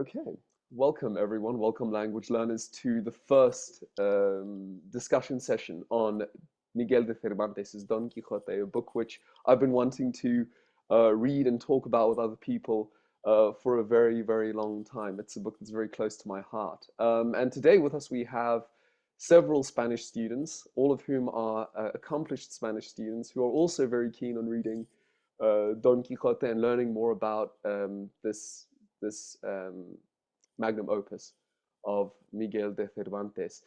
Okay, welcome everyone. Welcome language learners to the first discussion session on Miguel de Cervantes' Don Quixote, a book which I've been wanting to read and talk about with other people for a very, very long time. It's a book that's very close to my heart. And today with us we have several Spanish students, all of whom are accomplished Spanish students who are also very keen on reading Don Quixote and learning more about this magnum opus of Miguel de Cervantes.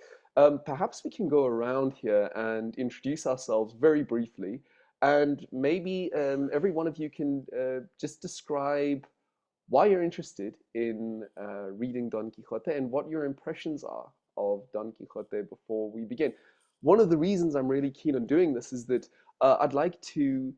Perhaps we can go around here and introduce ourselves very briefly, and maybe every one of you can just describe why you're interested in reading Don Quixote and what your impressions are of Don Quixote before we begin. One of the reasons I'm really keen on doing this is that I'd like to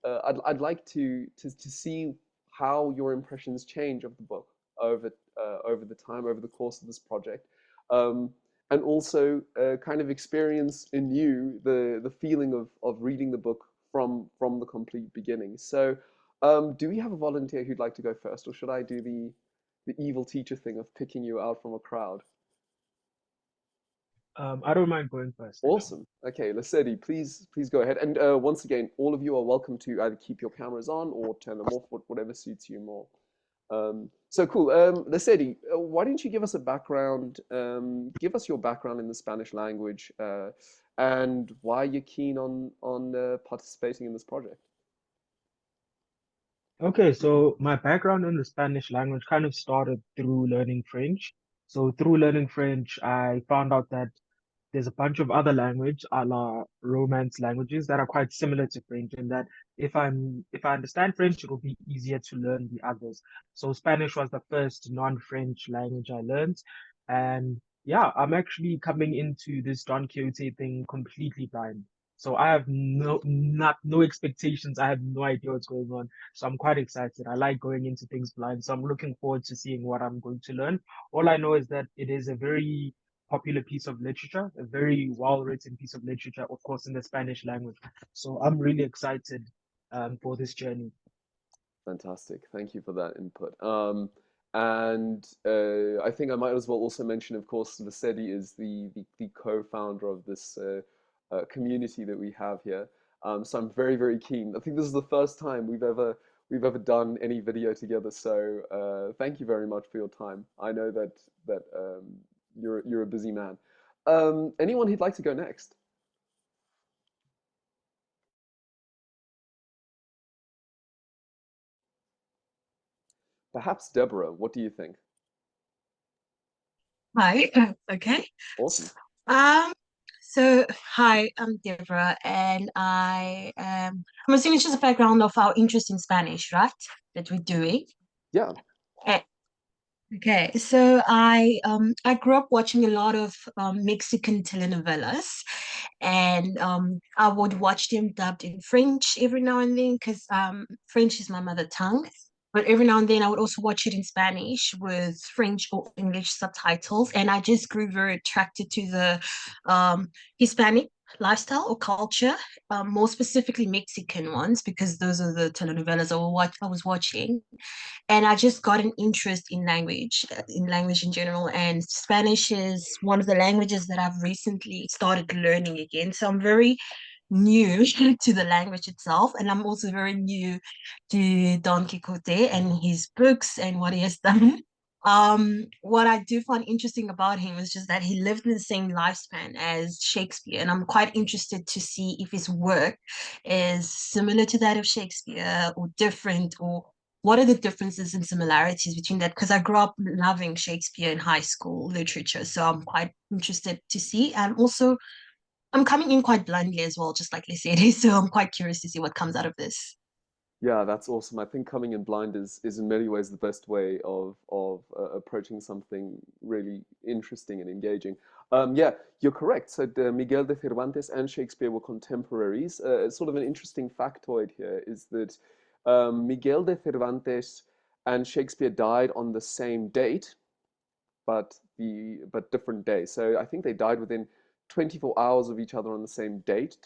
I'd like to see how your impressions change of the book over the time, over the course of this project, um, and also kind of experience anew the feeling of reading the book from the complete beginning. So, do we have a volunteer who'd like to go first, or should I do the evil teacher thing of picking you out from a crowd? I don't mind going first, actually. Awesome. Okay, Lasedi, please go ahead. And once again, all of you are welcome to either keep your cameras on or turn them off, whatever suits you more. So cool. Lasedi, why don't you give us a background, give us your background in the Spanish language, and why you're keen on participating in this project. Okay, so my background in the Spanish language kind of started through learning French. So through learning French, I found out that there's a bunch of other language, a la Romance languages that are quite similar to French, and that if I understand French, it will be easier to learn the others. So Spanish was the first non-French language I learned, and yeah, I'm actually coming into this Don Quixote thing completely blind. So I have no expectations. I have no idea what's going on. So I'm quite excited. I like going into things blind. So I'm looking forward to seeing what I'm going to learn. All I know is that it is a very popular piece of literature, a very well-written piece of literature, of course, in the Spanish language. So I'm really excited for this journey. Fantastic. Thank you for that input. And I think I might as well also mention, of course, Vasedi is the co-founder of this community that we have here. So I'm very, very keen. I think this is the first time we've ever done any video together. So thank you very much for your time. I know that you're a busy man. Anyone who'd like to go next? Perhaps Deborah. What do you think? Hi. Okay. Awesome. Um, hi, I'm Deborah, and I'm assuming it's just a background of our interest in Spanish, right? That we're doing. Yeah. Eh, Okay, so I grew up watching a lot of Mexican telenovelas, and I would watch them dubbed in French every now and then because French is my mother tongue. But every now and then I would also watch it in Spanish with French or English subtitles, and I just grew very attracted to the Hispanic lifestyle or culture, more specifically Mexican ones, because those are the telenovelas I was watching, and I just got an interest in language in general. And Spanish is one of the languages that I've recently started learning again. So I'm very new to the language itself, and I'm also very new to Don Quixote and his books and what he has done. What I do find interesting about him is just that he lived in the same lifespan as Shakespeare, and I'm quite interested to see if his work is similar to that of Shakespeare or different, or what are the differences and similarities between that? Because I grew up loving Shakespeare in high school literature, so I'm quite interested to see. And also, I'm coming in quite blindly as well, just like they said. So I'm quite curious to see what comes out of this. Yeah, that's awesome. I think coming in blind is in many ways the best way of approaching something really interesting and engaging. Yeah, you're correct. So Miguel de Cervantes and Shakespeare were contemporaries. Sort of an interesting factoid here is that Miguel de Cervantes and Shakespeare died on the same date, but different days. So I think they died within 24 hours of each other on the same date.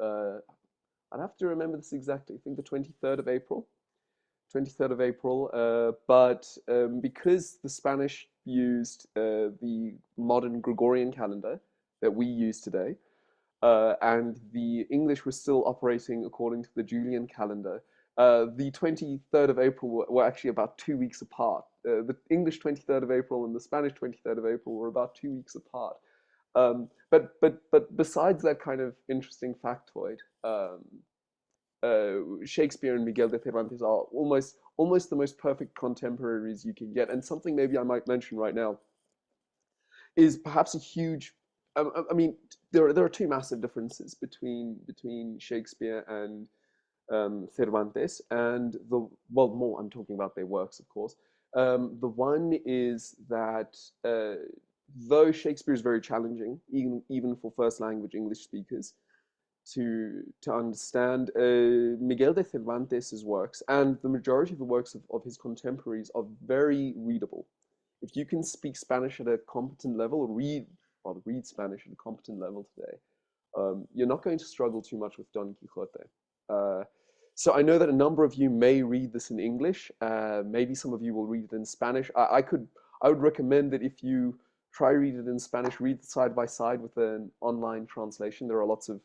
Uh, I'd have to remember this exactly. I think the 23rd of April. 23rd of April. But because the Spanish used the modern Gregorian calendar that we use today, and the English was still operating according to the Julian calendar, the 23rd of April were actually about 2 weeks apart. The English 23rd of April and the Spanish 23rd of April were about 2 weeks apart. But besides that kind of interesting factoid, Shakespeare and Miguel de Cervantes are almost the most perfect contemporaries you can get. And something maybe I might mention right now is perhaps a huge. I mean, there are two massive differences between Shakespeare and Cervantes, and more. I'm talking about their works, of course. The one is that though Shakespeare is very challenging, even for first language English speakers, to understand, Miguel de Cervantes' works and the majority of the works of his contemporaries are very readable. If you can speak Spanish at a competent level, read Spanish at a competent level today, you're not going to struggle too much with Don Quixote. So I know that a number of you may read this in English. Maybe some of you will read it in Spanish. I would recommend that if you try read it in Spanish, read it side by side with an online translation. There are lots of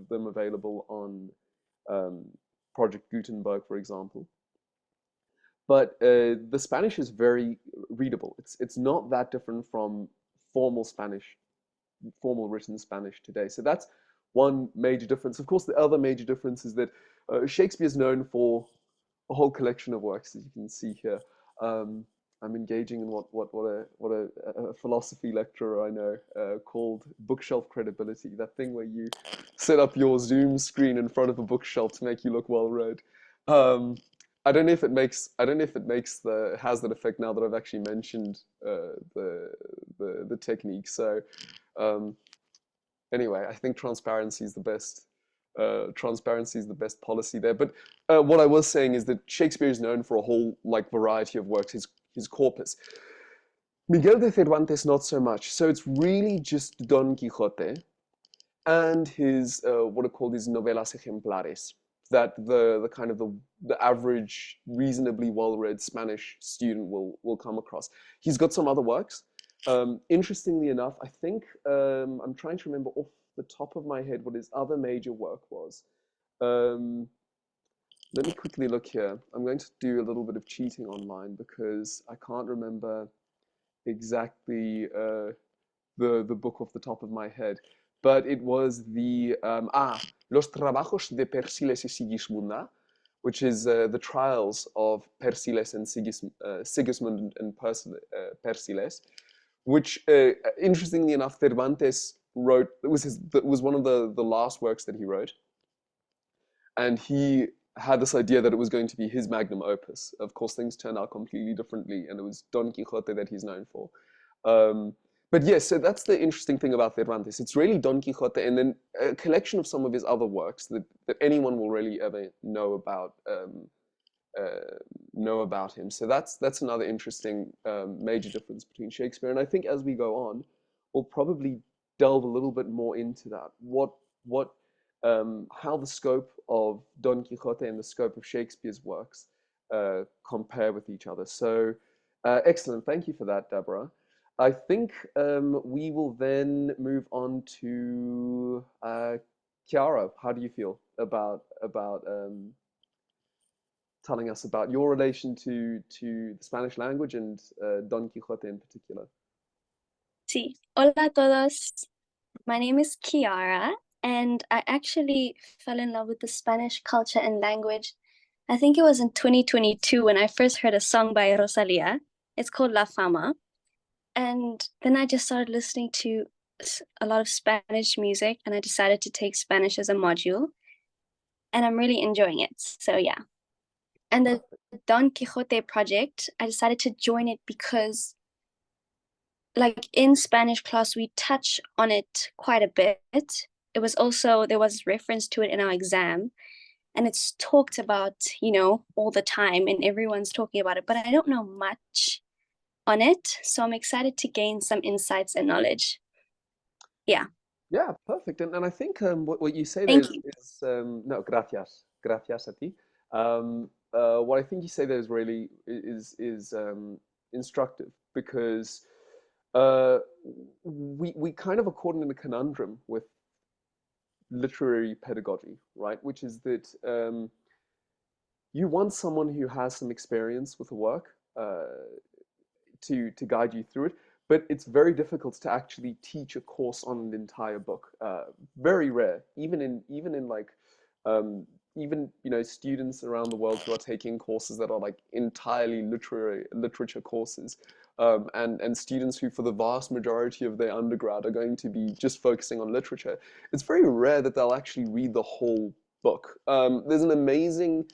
them available on Project Gutenberg, for example. But the Spanish is very readable. It's not that different from formal Spanish, formal written Spanish today. So that's one major difference. Of course, the other major difference is that Shakespeare is known for a whole collection of works, as you can see here. I'm engaging in what a philosophy lecturer I know called bookshelf credibility. That thing where you set up your Zoom screen in front of a bookshelf to make you look well read. I don't know if it makes has that effect now that I've actually mentioned the technique. So anyway, I think transparency is the best. Transparency is the best policy there. But what I was saying is that Shakespeare is known for a whole variety of works. His corpus. Miguel de Cervantes not so much. So it's really just Don Quixote and his what are called his novelas ejemplares that the kind of the average reasonably well-read Spanish student will come across. He's got some other works. Interestingly enough, I think I'm trying to remember off the top of my head what his other major work was. Let me quickly look here. I'm going to do a little bit of cheating online because I can't remember exactly the book off the top of my head. But it was the Los Trabajos de Persiles y Sigismunda, which is the trials of Persiles and Sigismund and Persiles, which interestingly enough, Cervantes wrote. It was one of the last works that he wrote, and he had this idea that it was going to be his magnum opus. Of course, things turned out completely differently, and it was Don Quixote that he's known for. But yes, so that's the interesting thing about Cervantes. It's really Don Quixote, and then a collection of some of his other works that anyone will really ever know about him. So that's another interesting major difference between Shakespeare. And I think as we go on, we'll probably delve a little bit more into that. How the scope of Don Quixote and the scope of Shakespeare's works compare with each other. So excellent. Thank you for that, Deborah. I think we will then move on to Chiara. How do you feel about telling us about your relation to the Spanish language and Don Quixote in particular? Sí. Hola a todos. My name is Chiara, and I actually fell in love with the Spanish culture and language. I think it was in 2022 when I first heard a song by Rosalia. It's called La Fama. And then I just started listening to a lot of Spanish music, and I decided to take Spanish as a module. And I'm really enjoying it. So yeah. And the Don Quixote project, I decided to join it because like in Spanish class, we touch on it quite a bit. There was reference to it in our exam, and it's talked about, all the time, and everyone's talking about it, but I don't know much on it. So I'm excited to gain some insights and knowledge. Yeah. Yeah, perfect. And I think what you say Thank there you. is no, gracias a ti. what I think you say there is really instructive because uh, we kind of are caught in a conundrum with literary pedagogy, right? Which is that you want someone who has some experience with the work to guide you through it, but it's very difficult to actually teach a course on an entire book. Very rare, even in like even students around the world who are taking courses that are like entirely literature courses. And students who, for the vast majority of their undergrad, are going to be just focusing on literature. It's very rare that they'll actually read the whole book. There's an amazing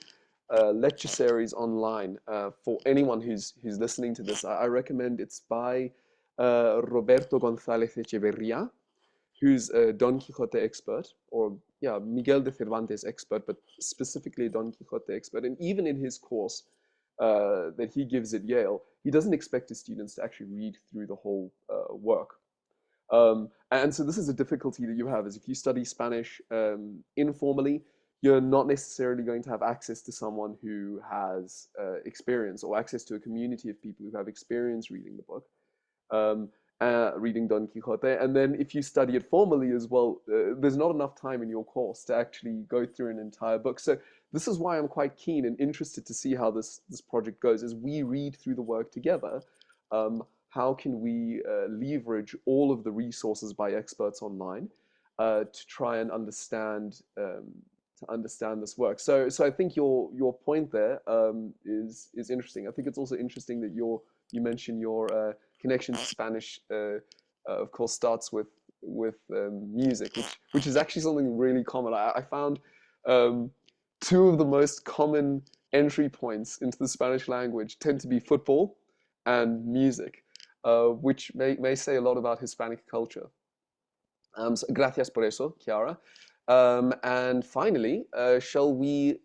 lecture series online for anyone who's listening to this. I recommend it's by Roberto González Echeverría, who's a Don Quixote expert, or yeah, Miguel de Cervantes expert, but specifically a Don Quixote expert. And even in his course that he gives at Yale, he doesn't expect his students to actually read through the whole work. And so this is a difficulty that you have, is if you study Spanish informally, you're not necessarily going to have access to someone who has experience, or access to a community of people who have experience reading the book, um, reading Don Quixote. And then if you study it formally as well, there's not enough time in your course to actually go through an entire book. So this is why I'm quite keen and interested to see how this project goes. As we read through the work together, how can we leverage all of the resources by experts online to try and understand this work? So I think your point there is interesting. I think it's also interesting that you mentioned your connection to Spanish, of course, starts with music, which is actually something really common. I found two of the most common entry points into the Spanish language tend to be football and music, which may say a lot about Hispanic culture. So gracias por eso, Chiara. And finally, shall we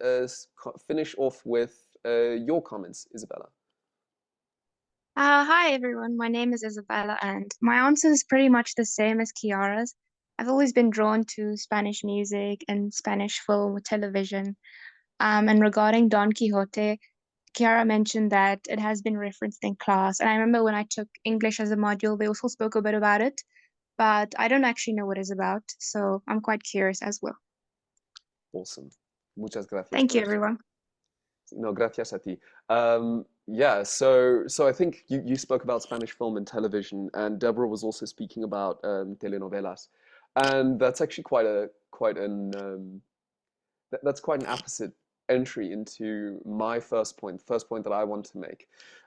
finish off with your comments, Isabella? Hi everyone, my name is Isabella, and my answer is pretty much the same as Kiara's. I've always been drawn to Spanish music and Spanish film, television. And regarding Don Quixote, Kiara mentioned that it has been referenced in class. And I remember when I took English as a module, they also spoke a bit about it, but I don't actually know what it's about. So I'm quite curious as well. Awesome. Muchas gracias. Thank por you, eso. everyone. No, gracias a ti. Yeah, so I think you spoke about Spanish film and television, and Deborah was also speaking about telenovelas, and that's actually that's quite an opposite entry into my first point, the first point that I want to make,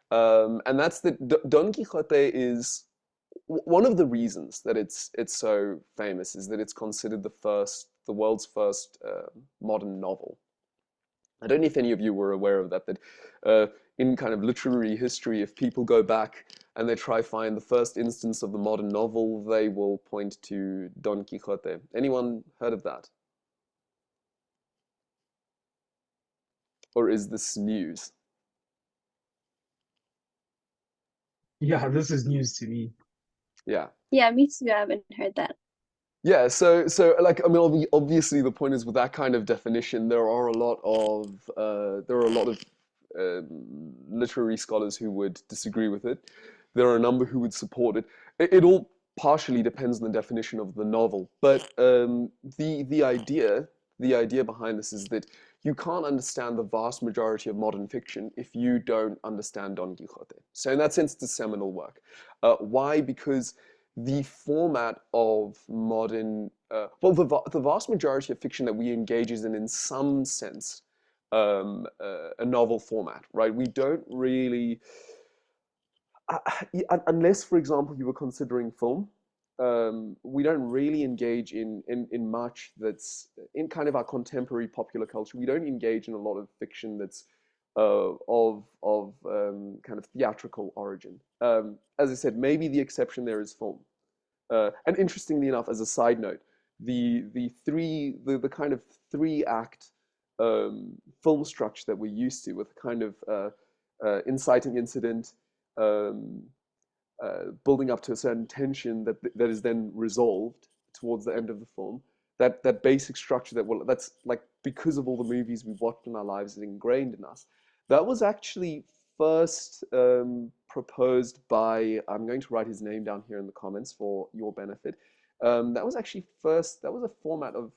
and that's that Don Quixote is one of the reasons that it's so famous is that it's considered the world's first modern novel. I don't know if any of you were aware of that in kind of literary history, if people go back and they try find the first instance of the modern novel, they will point to Don Quixote. Anyone heard of that? Or is this news? Yeah, this is news to me. Yeah. Yeah, me too. I haven't heard that. Yeah, so like, I mean, obviously the point is, with that kind of definition, there are a lot of literary scholars who would disagree with it. There are a number who would support it. It all partially depends on the definition of the novel, but the idea behind this is that you can't understand the vast majority of modern fiction if you don't understand Don Quixote. So in that sense, it's a seminal work. Why? Because the format of modern, the vast majority of fiction that we engage in some sense, a novel format, right? We don't really, unless, for example, you were considering film, we don't really engage in much that's in kind of our contemporary popular culture. We don't engage in a lot of fiction that's of kind of theatrical origin. As I said, maybe the exception there is film. And interestingly enough, as a side note, the kind of three-act film structure that we're used to, with kind of inciting incident, um, building up to a certain tension that is then resolved towards the end of the film. That basic structure that's like, because of all the movies we've watched in our lives, is ingrained in us. That was actually first proposed by, I'm going to write his name down here in the comments for your benefit. That was actually first, that was a format of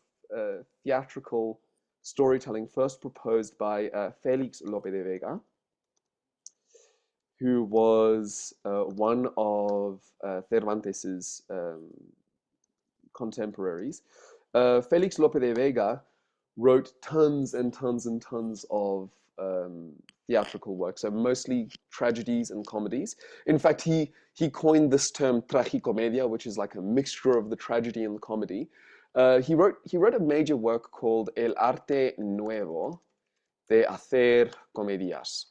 theatrical storytelling first proposed by Felix Lope de Vega, who was one of Cervantes's contemporaries. Felix Lope de Vega wrote tons and tons and tons of theatrical work, so mostly tragedies and comedies. In fact, he coined this term tragicomedia, which is like a mixture of the tragedy and the comedy. He wrote a major work called El Arte Nuevo de Hacer Comedias.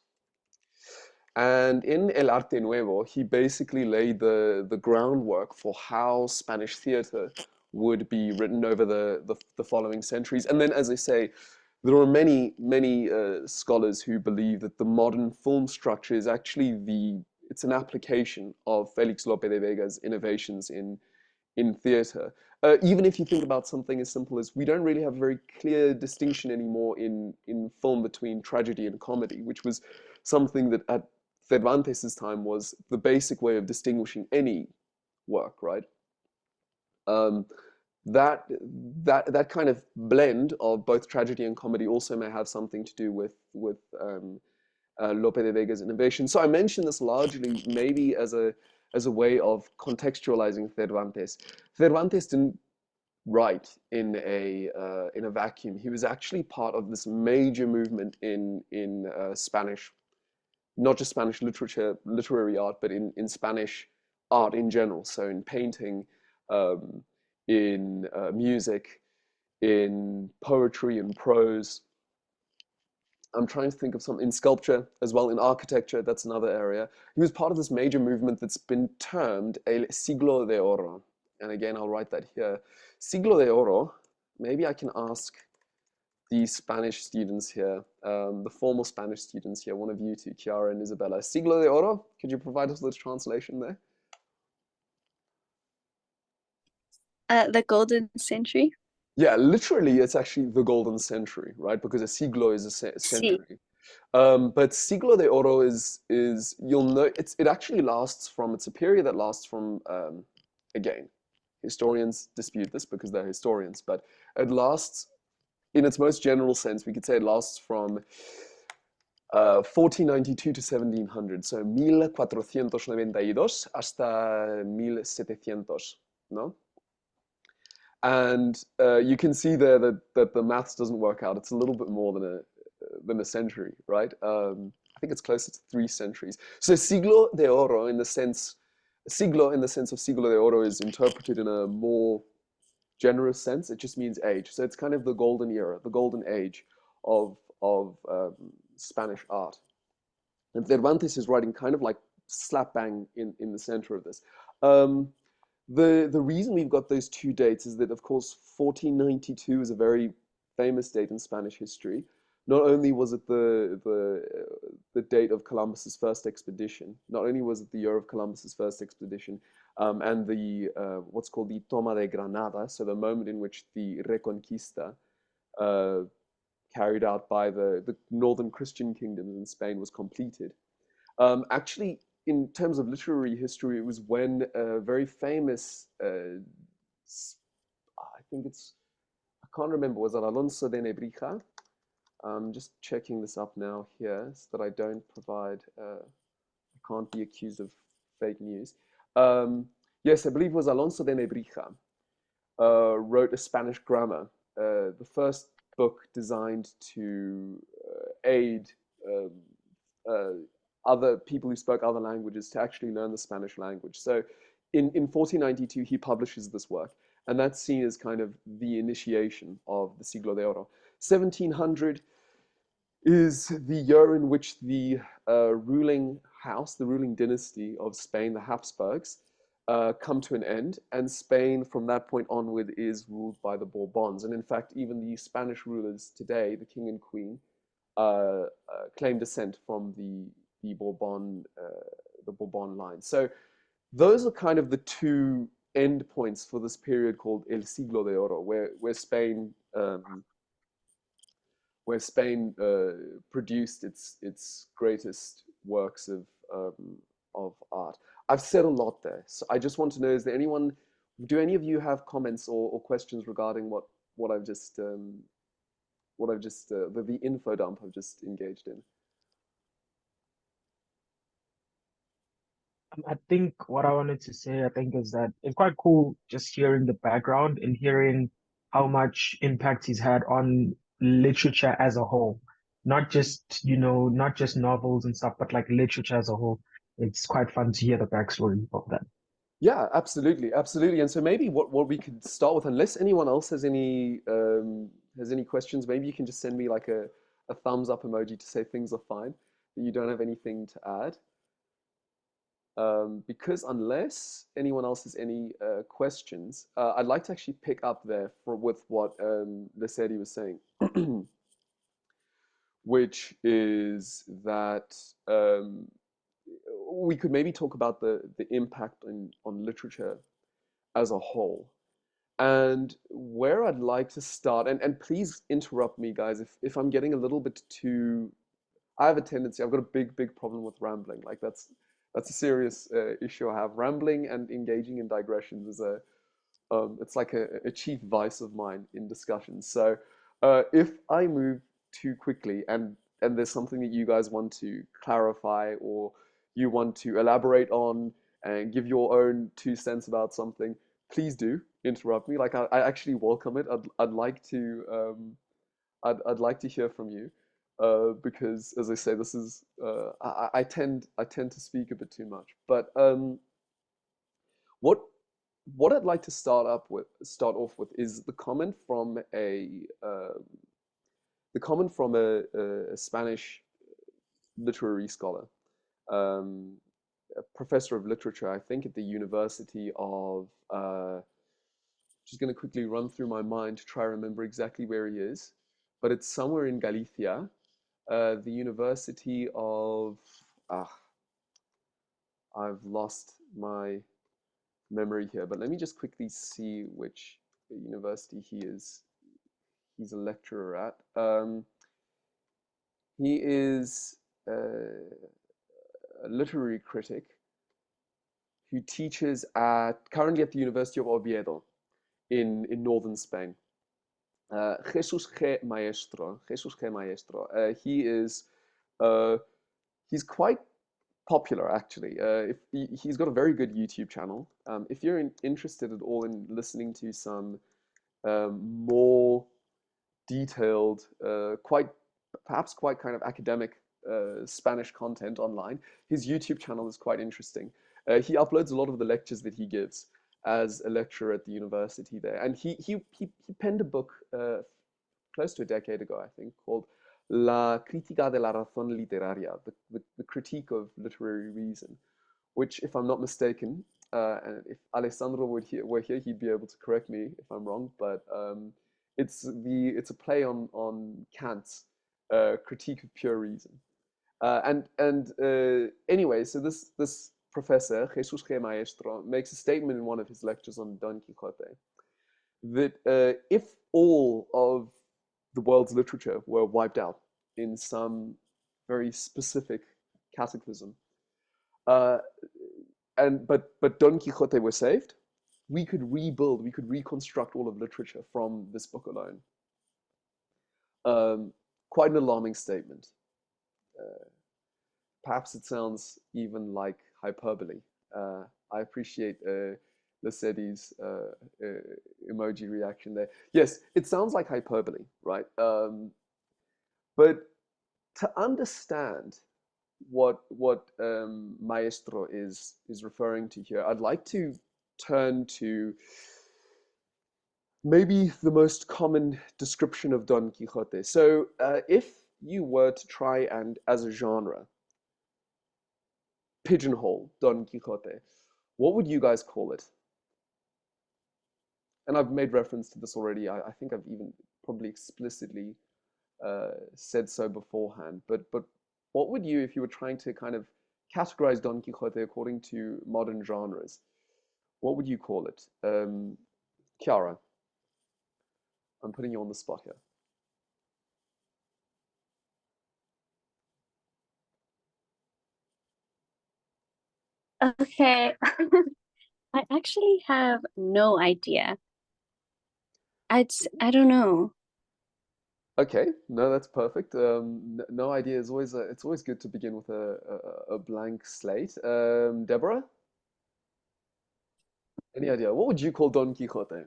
And in El Arte Nuevo, he basically laid the groundwork for how Spanish theater would be written over the following centuries. And then, as I say, there are many, many scholars who believe that the modern film structure is actually it's an application of Felix Lope de Vega's innovations in theater. Even if you think about something as simple as we don't really have a very clear distinction anymore in film between tragedy and comedy, which was something that at Cervantes's time was the basic way of distinguishing any work, right? That kind of blend of both tragedy and comedy also may have something to do with Lope de Vega's innovation. So I mention this largely maybe as a way of contextualizing Cervantes. Cervantes didn't write in a vacuum. He was actually part of this major movement in Spanish, not just Spanish literature, literary art, but in Spanish art in general. So in painting, in music, in poetry and prose. I'm trying to think of something in sculpture as well, in architecture, that's another area. He was part of this major movement that's been termed El Siglo de Oro. And again, I'll write that here. Siglo de Oro, maybe I can ask the Spanish students here, the formal Spanish students here, one of you two, Chiara and Isabella. Siglo de Oro, could you provide us with a translation there? The golden century. Yeah, literally, it's actually the golden century, right? Because a siglo is a Sí. century. But siglo de oro is you'll know it actually lasts from, it's a period that lasts from again, historians dispute this because they're historians, but it lasts in its most general sense. We could say it lasts from 1492 to 1700, so 1492 hasta 1700, no? And you can see there that the maths doesn't work out. It's a little bit more than a century, right? I think it's closer to 3 centuries. So siglo de oro, in the sense of siglo de oro, is interpreted in a more generous sense. It just means age. So it's kind of the golden era, the golden age of Spanish art. And Cervantes is writing kind of like slap bang in the center of this. The reason we've got those 2 dates is that, of course, 1492 is a very famous date in Spanish history. Not only was it the date of Columbus's first expedition, not only was it the year of Columbus's first expedition, and the what's called the Toma de Granada, so the moment in which the Reconquista carried out by the northern Christian kingdoms in Spain was completed. Actually, in terms of literary history, it was when a very famous, I think I can't remember, was it Alonso de Nebrija? I'm just checking this up now here so that I don't provide, I can't be accused of fake news. Yes, I believe it was Alonso de Nebrija wrote a Spanish grammar, the first book designed to aid other people who spoke other languages to actually learn the Spanish language. So in 1492, he publishes this work, and that's seen as kind of the initiation of the Siglo de Oro. 1700 is the year in which the ruling house, the ruling dynasty of Spain, the Habsburgs, come to an end, and Spain from that point onward is ruled by the Bourbons. And in fact, even the Spanish rulers today, the king and queen, claim descent from the Bourbon line. So those are kind of the 2 end points for this period called El Siglo de Oro, where Spain where Spain produced its greatest works of art. I've said a lot there, so I just want to know: is there anyone? Do any of you have comments or questions regarding what I've just the info dump I've just engaged in? I think what I wanted to say, I think, is that it's quite cool just hearing the background and hearing how much impact he's had on literature as a whole. Not just, not just novels and stuff, but like literature as a whole. It's quite fun to hear the backstory of that. Yeah, absolutely, absolutely. And so maybe what we could start with, unless anyone else has any questions, maybe you can just send me like a thumbs up emoji to say things are fine, that you don't have anything to add. Because unless anyone else has any questions, I'd like to actually pick up there with what Lesedi was saying, which is that we could maybe talk about the impact on literature as a whole. And where I'd like to start, and please interrupt me, guys, if I'm getting a little bit too. I have a tendency. I've got a big problem with rambling. Like that's a serious issue I have. Rambling and engaging in digressions is it's like a chief vice of mine in discussions. So if I move too quickly and there's something that you guys want to clarify or you want to elaborate on and give your own 2 cents about something, please do interrupt me. Like I actually welcome it. I'd like to I'd like to hear from you. Because, as I say, this is I tend to speak a bit too much. But what I'd like to start off with is the comment from a Spanish literary scholar, um, a professor of literature, I think, at the University of. Just going to quickly run through my mind to try to remember exactly where he is, but it's somewhere in Galicia. The University of, I've lost my memory here, but let me just quickly see which university he's a lecturer at. He is a literary critic who teaches currently at the University of Oviedo in northern Spain. Jesus G. Maestro. He is he's quite popular actually. He's got a very good YouTube channel. If you're interested at all in listening to some more detailed, perhaps quite kind of academic Spanish content online, his YouTube channel is quite interesting. He uploads a lot of the lectures that he gives as a lecturer at the university there, and he penned a book close to a decade ago, I think, called La Crítica de la Razón Literaria, the critique of literary reason, which, if I'm not mistaken, and if Alessandro were here, he'd be able to correct me if I'm wrong, but it's a play on Kant's critique of pure reason. Anyway, so this professor, Jesus G. Maestro, makes a statement in one of his lectures on Don Quixote that if all of the world's literature were wiped out in some very specific cataclysm, but Don Quixote was saved, we could rebuild, we could reconstruct all of literature from this book alone. Quite an alarming statement. Perhaps it sounds even like hyperbole. I appreciate Lesedi's emoji reaction there. Yes, it sounds like hyperbole, right? But to understand what Maestro is referring to here, I'd like to turn to maybe the most common description of Don Quixote. So if you were to try and, as a genre, pigeonhole Don Quixote, what would you guys call it? And I've made reference to this already. I think I've even probably explicitly said so beforehand. But what would you, if you were trying to kind of categorize Don Quixote according to modern genres, what would you call it? Chiara, I'm putting you on the spot here. Okay. I actually have no idea. I don't know. Okay, no, that's perfect. No idea is always it's always good to begin with a blank slate. Deborah, any idea? What would you call Don Quixote?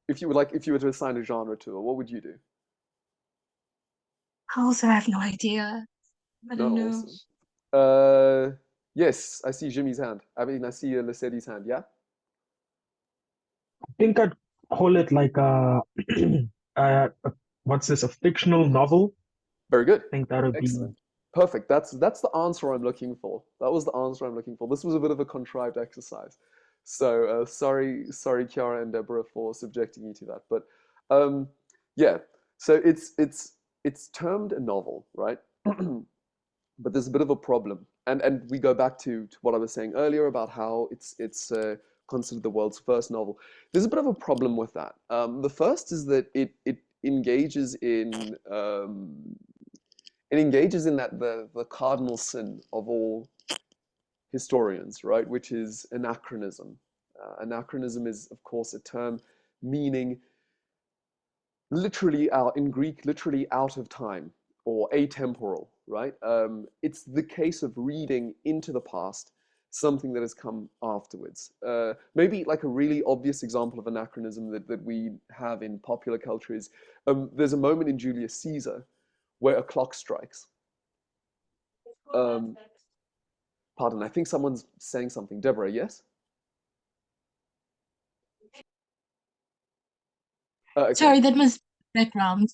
If you were to assign a genre to it, what would you do? I also have no idea. I No, don't know. awesome. Uh, yes, I see Jimmy's hand. I mean, I see Lesedi's hand. Yeah, I think I'd call it like a what's this? A fictional novel. very good. I think that would be Excellent. Perfect. That's the answer I'm looking for. That was the answer I'm looking for. This was a bit of a contrived exercise. So sorry, Kiara and Deborah for subjecting you to that. But um, yeah. So it's termed a novel, right? But there's a bit of a problem, and we go back to what I was saying earlier about how it's considered the world's first novel. There's a bit of a problem with that. The first is that it engages in that the cardinal sin of all historians, right, which is anachronism. Anachronism is, of course, a term meaning literally out in Greek, literally out of time or atemporal, right? It's the case of reading into the past something that has come afterwards. Maybe like a really obvious example of anachronism that we have in popular culture is there's a moment in Julius Caesar where a clock strikes. Um, Pardon, I think someone's saying something. Deborah, yes? Okay. Sorry, that was background.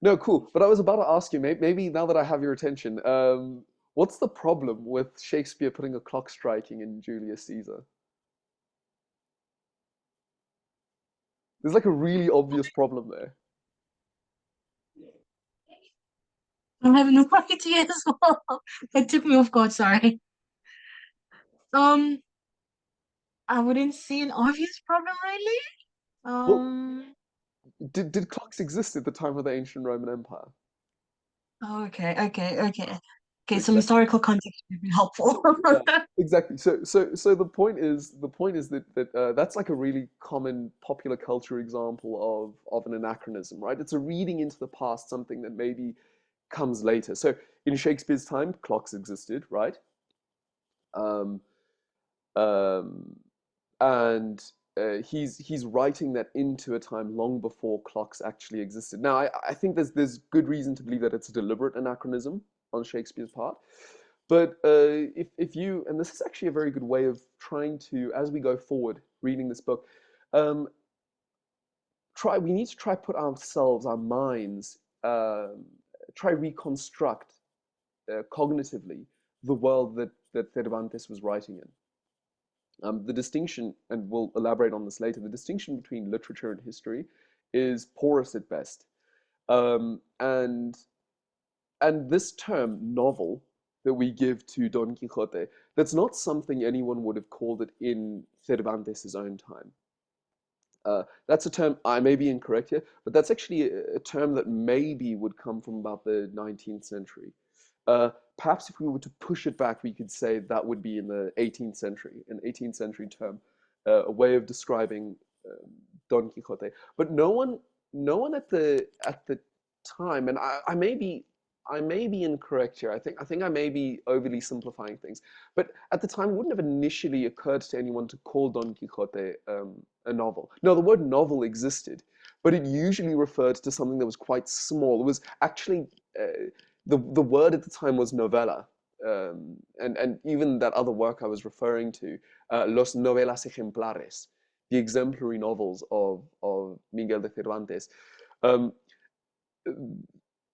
No, cool. But I was about to ask you, maybe now that I have your attention, what's the problem with Shakespeare putting a clock striking in Julius Caesar? There's like a really obvious problem there. I have no idea as well. It took me off guard, sorry. Um, I wouldn't see an obvious problem really. Well, Um, did clocks exist at the time of the ancient Roman Empire? okay. Some Exactly. historical context would be helpful. Yeah, exactly. So the point is that that's like a really common popular culture example of an anachronism, right? It's a reading into the past, something that maybe comes later. So in Shakespeare's time, clocks existed, right? Um, um, and he's writing that into a time long before clocks actually existed. Now, I think there's good reason to believe that it's a deliberate anachronism on Shakespeare's part. But if you, and this is actually a very good way of trying to, as we go forward reading this book, um, we need to try put ourselves, our minds, try reconstruct cognitively the world that Cervantes was writing in. The distinction, and we'll elaborate on this later, the distinction between literature and history is porous at best. Um, and and this term novel that we give to Don Quixote, that's not something anyone would have called it in Cervantes' own time. That's a term, I may be incorrect here, but that's actually a term that maybe would come from about the 19th century. Perhaps if we were to push it back, we could say that would be in the 18th century, an 18th century term, a way of describing Don Quixote. But no one at the time, and I may be incorrect here. I think I may be overly simplifying things. But at the time, it wouldn't have initially occurred to anyone to call Don Quixote a novel. No, the word novel existed, but it usually referred to something that was quite small. It was actually the word at the time was novella, and even that other work I was referring to, Los Novelas Ejemplares, the exemplary novels of Miguel de Cervantes. Um,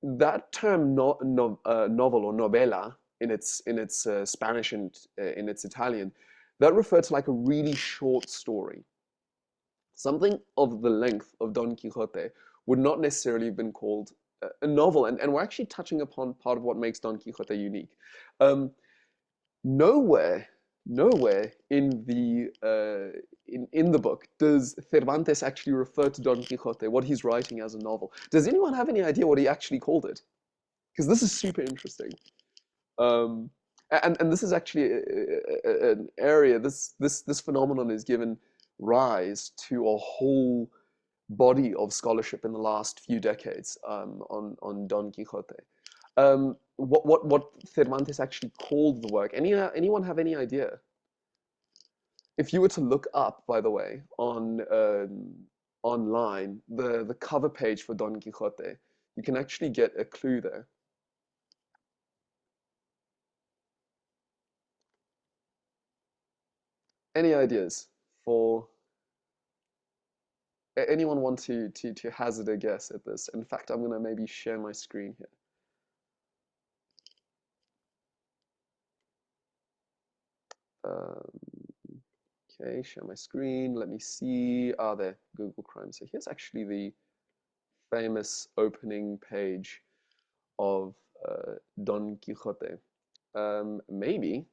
that term novel or novela in its Spanish and in its Italian, that referred to like a really short story. Something of the length of Don Quixote would not necessarily have been called a novel, and we're actually touching upon part of what makes Don Quixote unique. Um, nowhere, nowhere in the book does Cervantes actually refer to Don Quixote, what he's writing, as a novel. Does anyone have any idea what he actually called it? Because this is super interesting. Um, And this is actually an area. This phenomenon has given rise to a whole body of scholarship in the last few decades on Don Quixote. What Cervantes actually called the work? Anyone have any idea? If you were to look up, by the way, on online, the cover page for Don Quixote, you can actually get a clue there. Any ideas for anyone want to hazard a guess at this? In fact, I'm gonna maybe share my screen here. Okay, share my screen. Let me see. Ah, there, Google Chrome. So here's actually the famous opening page of Don Quixote. Maybe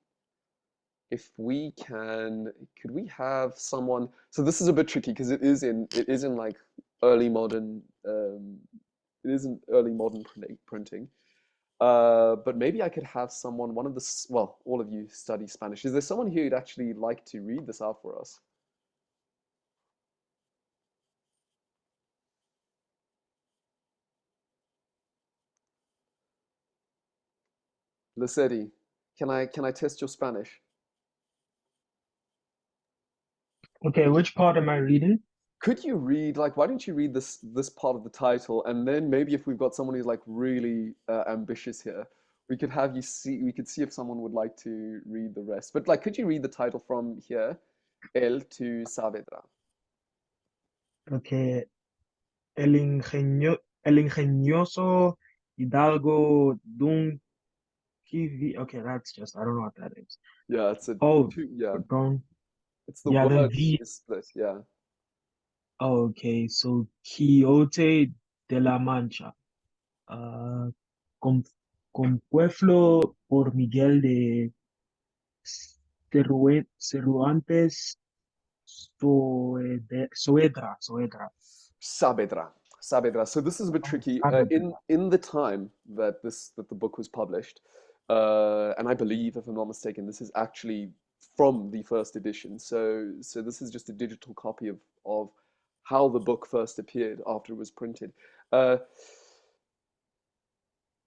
if we can, could we have someone? So this is a bit tricky because it is in like early modern. It is in early modern printing. But maybe I could have someone, one of the, well, all of you study Spanish. Is there someone here who'd actually like to read this out for us? Lissetti, can I test your Spanish? Okay, which part am I reading? Could you read, like, why don't you read this part of the title, and then maybe if we've got someone who's like really ambitious here, we could see if someone would like to read the rest. But like, could you read the title from here? El tu Saavedra. Okay, el ingenioso Hidalgo Okay, that's just, I don't know what that is. Yeah, it's a Oh, yeah. Don. It's the Yeah, the word V. is split. Yeah. Okay, so Quixote de la Mancha. Uh, com Compuesto por Miguel de Cervantes Saavedra. Saavedra. Saavedra. So this is a bit tricky. Saavedra. In the time that the book was published, and I believe, if I'm not mistaken, this is actually from the first edition. So this is just a digital copy of how the book first appeared after it was printed. Uh,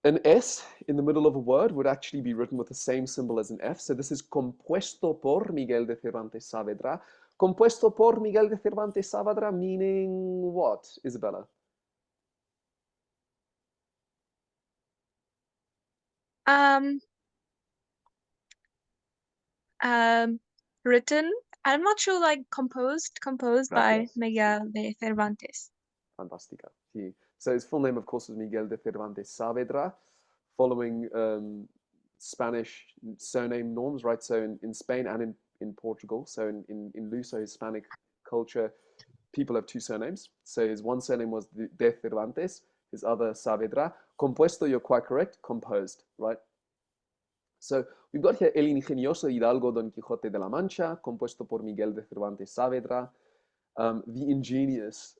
an S in the middle of a word would actually be written with the same symbol as an F. So this is compuesto por Miguel de Cervantes Saavedra. Compuesto por Miguel de Cervantes Saavedra meaning what, Isabella? Um, Written. I'm not sure, like composed by Gracias. Miguel de Cervantes. Fantástica. Sí. So his full name, of course, was Miguel de Cervantes Saavedra, following Spanish surname norms, right? So in Spain and in Portugal, so in Luso-Hispanic culture, people have two surnames. So his one surname was de Cervantes, his other Saavedra. Compuesto, you're quite correct, composed, right? So we've got here El Ingenioso Hidalgo Don Quixote de la Mancha, compuesto por Miguel de Cervantes Saavedra. The ingenious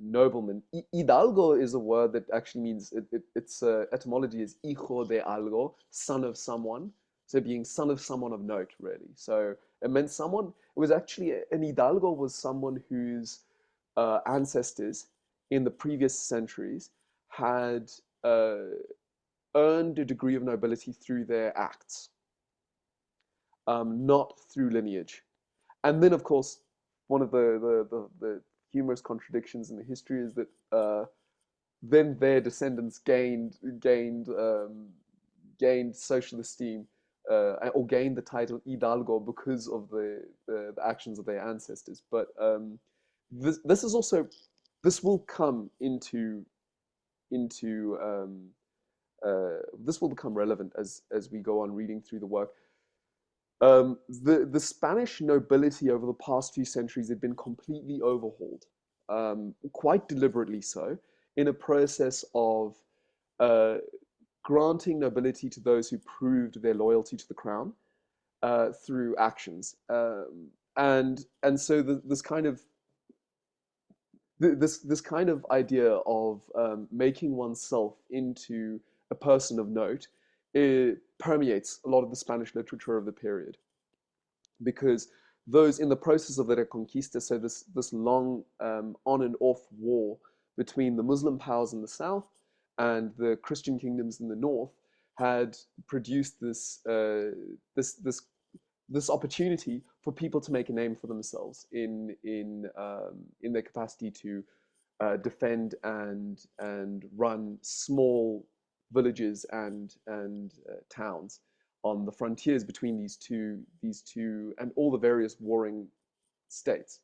nobleman. Hidalgo is a word that actually means, its etymology is hijo de algo, son of someone. So being son of someone of note, really. So it meant someone, it was actually, an hidalgo was someone whose ancestors in the previous centuries had earned a degree of nobility through their acts, not through lineage. And then, of course, one of the humorous contradictions in the history is that then their descendants gained social esteem or gained the title Hidalgo because of the actions of their ancestors. But this is also, this will come into this will become relevant as we go on reading through the work. The Spanish nobility over the past few centuries had been completely overhauled, quite deliberately so, in a process of granting nobility to those who proved their loyalty to the crown through actions, and so this kind of idea of making oneself into a person of note it permeates a lot of the Spanish literature of the period, because those in the process of the Reconquista, so this long on and off war between the Muslim powers in the south and the Christian kingdoms in the north, had produced this opportunity for people to make a name for themselves in their capacity to defend and run small villages and towns on the frontiers between these two and all the various warring states.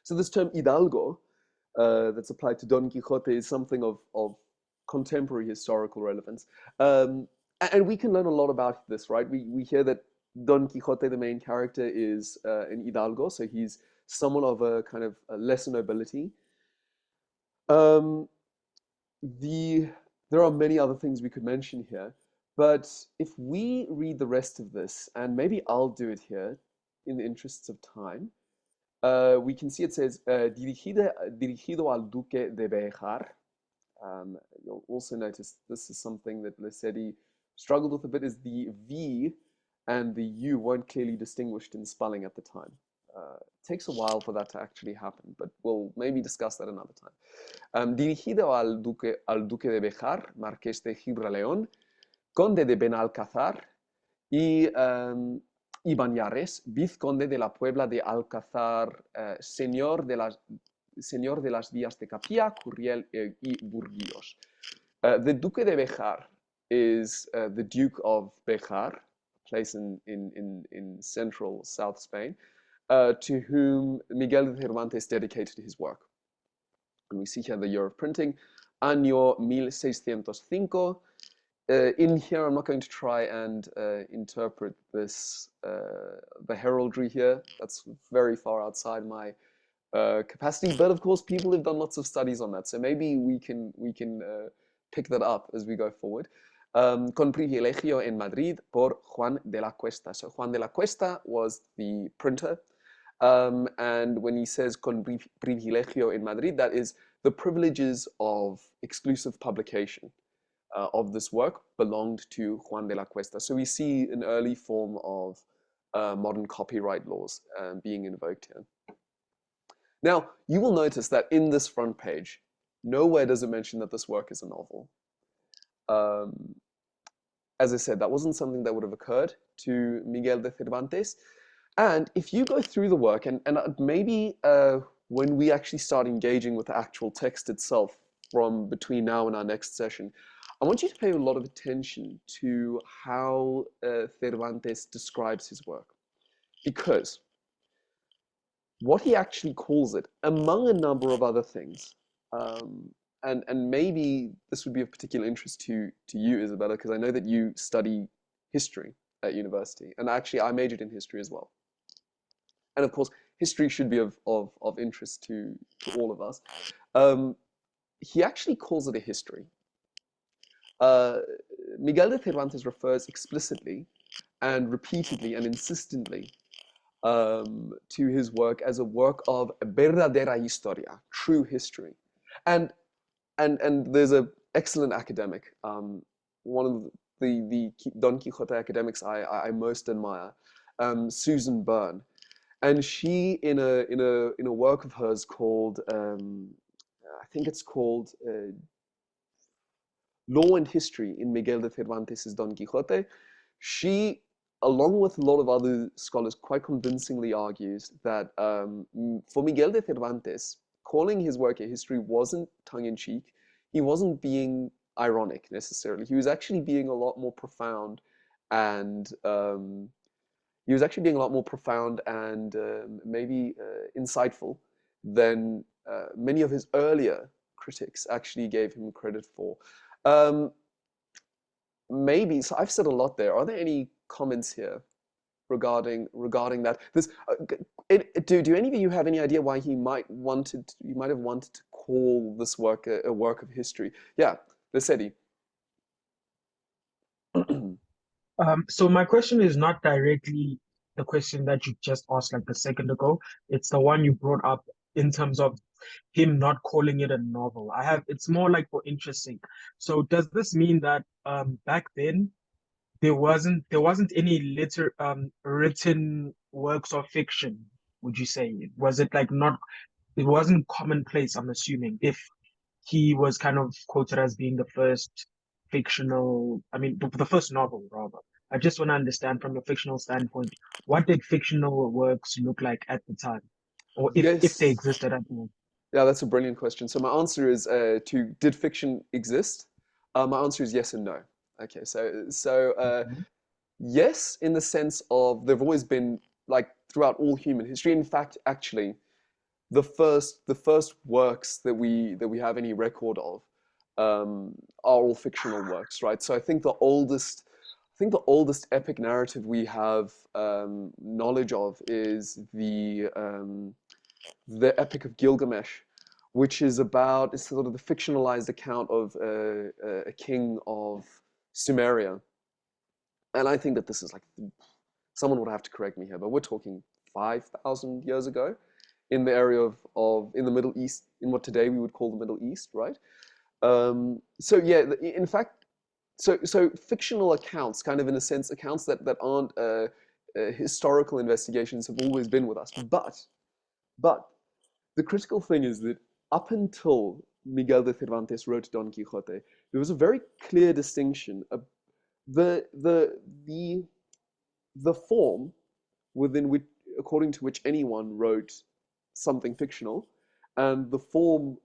So this term hidalgo that's applied to Don Quixote is something of contemporary historical relevance. And we can learn a lot about this, right? We hear that Don Quixote, the main character, is an hidalgo, so he's someone of a kind of a lesser nobility. There are many other things we could mention here, but if we read the rest of this, and maybe I'll do it here in the interests of time, we can see it says, dirigido al Duque de Béjar. You'll also notice this is something that Lesedi struggled with a bit, is the V and the U weren't clearly distinguished in spelling at the time. It takes a while for that to actually happen, but we'll maybe discuss that another time. Dirigido al Duque de Béjar, Marqués de Gibraleón, Conde de Benalcázar y Ibañares, vizconde de la Puebla de Alcázar, señor de las Vías de Capilla, Curiel y Burguillos. The Duque de Béjar is the Duke of Béjar, a place in central South Spain, to whom Miguel de Cervantes dedicated his work. And we see here the year of printing, año 1605. In here, I'm not going to try and interpret this, the heraldry here. That's very far outside my capacity, but of course, people have done lots of studies on that, so maybe we can pick that up as we go forward. Con privilegio en Madrid por Juan de la Cuesta. So Juan de la Cuesta was the printer, and when he says con privilegio en Madrid, that is the privileges of exclusive publication of this work belonged to Juan de la Cuesta. So we see an early form of modern copyright laws being invoked here. Now, you will notice that in this front page, nowhere does it mention that this work is a novel. As I said, that wasn't something that would have occurred to Miguel de Cervantes. And if you go through the work, and maybe when we actually start engaging with the actual text itself from between now and our next session, I want you to pay a lot of attention to how Cervantes describes his work. Because what he actually calls it, among a number of other things, and maybe this would be of particular interest to you, Isabella, because I know that you study history at university, and actually I majored in history as well. And of course, history should be of interest to all of us. He actually calls it a history. Miguel de Cervantes refers explicitly and repeatedly and insistently to his work as a work of verdadera historia, true history. And there's an excellent academic, one of the Don Quixote academics I most admire, Susan Byrne, and she in a work of hers called I think it's called Law and History in Miguel de Cervantes' Don Quixote, she, along with a lot of other scholars, quite convincingly argues that for Miguel de Cervantes, calling his work a history wasn't tongue-in-cheek. He wasn't being ironic necessarily. He was actually being a lot more profound, and maybe insightful than many of his earlier critics actually gave him credit for. Maybe, so I've said a lot there. Are there any comments here regarding that? This, do any of you have any idea why he might have wanted to call this work a work of history? Yeah, Lesedi. So my question is not directly the question that you just asked like a second ago. It's the one you brought up in terms of him not calling it a novel. It's more like for interesting. So does this mean that back then there wasn't any written works of fiction, would you say? Was it like not, it wasn't commonplace, I'm assuming, if he was kind of quoted as being the first fictional, I mean, the first novel, rather. I just want to understand from a fictional standpoint, what did fictional works look like at the time? Or if they Yes. existed at all? Yeah, that's a brilliant question. So my answer is did fiction exist? My answer is yes and no. Okay, so Mhm. yes, in the sense of there've always been, like, throughout all human history. In fact, actually, the first works that we have any record of are all fictional works, right? So I think the oldest epic narrative we have knowledge of is the Epic of Gilgamesh, which is it's sort of the fictionalized account of a king of Sumeria. And I think that this is like, someone would have to correct me here, but we're talking 5,000 years ago in the area in the Middle East, in what today we would call the Middle East, right? So yeah, in fact, so fictional accounts, kind of in a sense, accounts that aren't historical investigations, have always been with us. But the critical thing is that up until Miguel de Cervantes wrote Don Quixote, there was a very clear distinction. The the the the form within which, according to which anyone wrote something fictional, and the form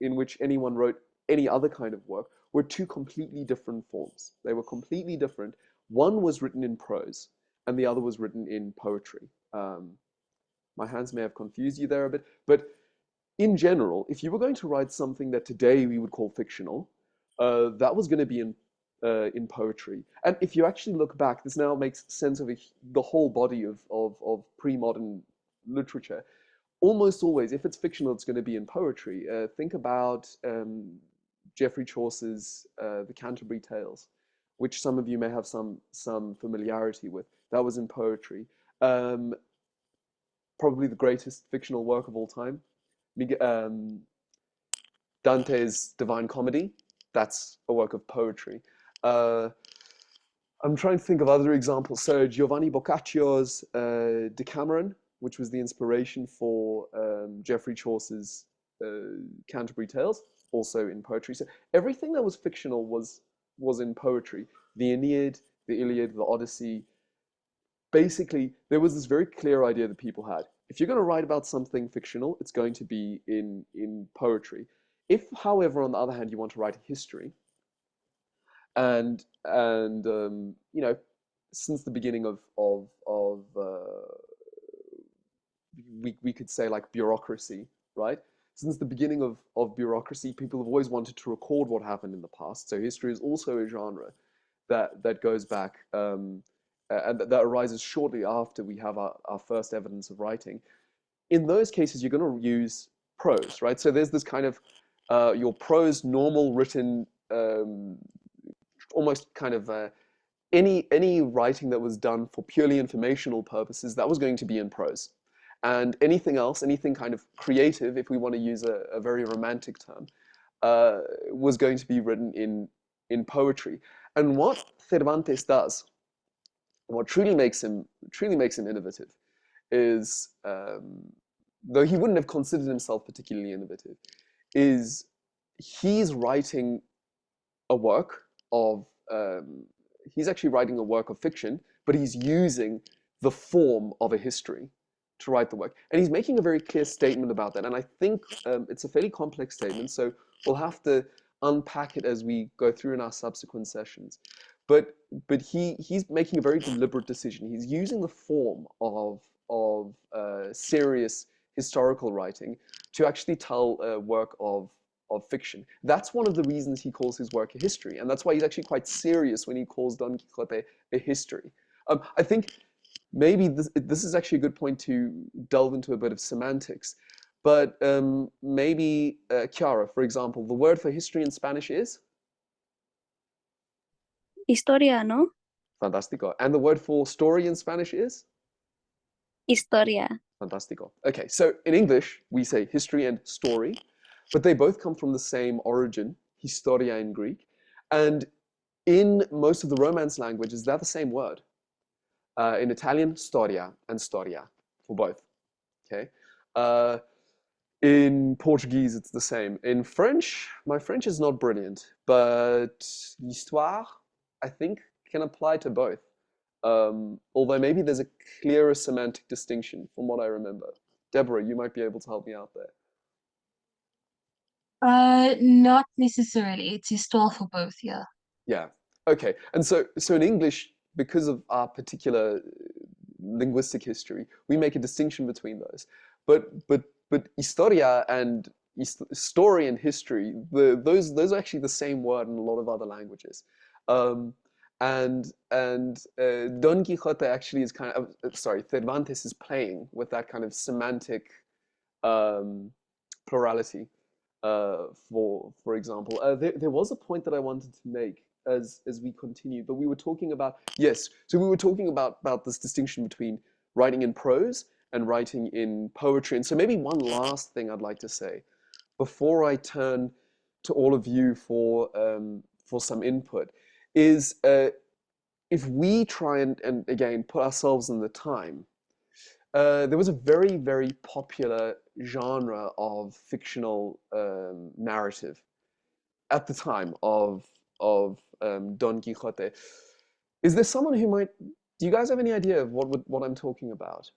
in which anyone wrote any other kind of work, were two completely different forms. They were completely different. One was written in prose, and the other was written in poetry. My hands may have confused you there a bit, but in general, if you were going to write something that today we would call fictional, that was going to be in poetry. And if you actually look back, this now makes sense of the whole body of pre-modern literature. Almost always, if it's fictional, it's going to be in poetry. Think about Geoffrey Chaucer's The Canterbury Tales, which some of you may have some familiarity with. That was in poetry. Probably the greatest fictional work of all time, Dante's Divine Comedy. That's a work of poetry. Uh, I'm trying to think of other examples. So Giovanni Boccaccio's Decameron, which was the inspiration for Geoffrey Chaucer's Canterbury Tales, also in poetry. So everything that was fictional was in poetry. The Aeneid, the Iliad, the Odyssey. Basically, there was this very clear idea that people had. If you're going to write about something fictional, it's going to be in poetry. If, however, on the other hand, you want to write a history, and since the beginning of we could say, like, bureaucracy, right? Since the beginning of bureaucracy, people have always wanted to record what happened in the past. So history is also a genre that goes back, and that arises shortly after we have our first evidence of writing. In those cases, you're going to use prose, right? So there's this kind of your prose, normal written, almost kind of any writing that was done for purely informational purposes, that was going to be in prose. And anything else, anything kind of creative, if we want to use a very romantic term, was going to be written in poetry. And what Cervantes does, what truly makes him innovative, is, though he wouldn't have considered himself particularly innovative, is he's writing a work of he's actually writing a work of fiction, but he's using the form of a history to write the work. And he's making a very clear statement about that. And I think it's a fairly complex statement, so we'll have to unpack it as we go through in our subsequent sessions. But he's making a very deliberate decision. He's using the form of serious historical writing to actually tell a work of fiction. That's one of the reasons he calls his work a history, and that's why he's actually quite serious when he calls Don Quixote a history. I think maybe this is actually a good point to delve into a bit of semantics, but maybe Chiara, for example, the word for history in Spanish is? Historia, ¿no? Fantástico. And the word for story in Spanish is? Historia. Fantastico. Okay, so in English, we say history and story, but they both come from the same origin, historia in Greek. And in most of the Romance languages, they're the same word. In Italian, storia and storia for both. Okay. In Portuguese, it's the same. In French, my French is not brilliant, but histoire, I think, can apply to both. Although maybe there's a clearer semantic distinction from what I remember. Deborah, you might be able to help me out there. Not necessarily. It's histoire for both, yeah. Yeah. Okay. And so in English, because of our particular linguistic history, we make a distinction between those. But historia and story and history, those are actually the same word in a lot of other languages. And Don Quixote actually is kind of sorry, Cervantes is playing with that kind of semantic plurality. For example, there was a point that I wanted to make as we continue, but we were talking about yes, so we were talking about this distinction between writing in prose and writing in poetry. And so maybe one last thing I'd like to say before I turn to all of you for some input is if we try and again put ourselves in the time. There was a very, very popular genre of fictional narrative at the time of Don Quixote. Is there someone who might? Do you guys have any idea of what I'm talking about?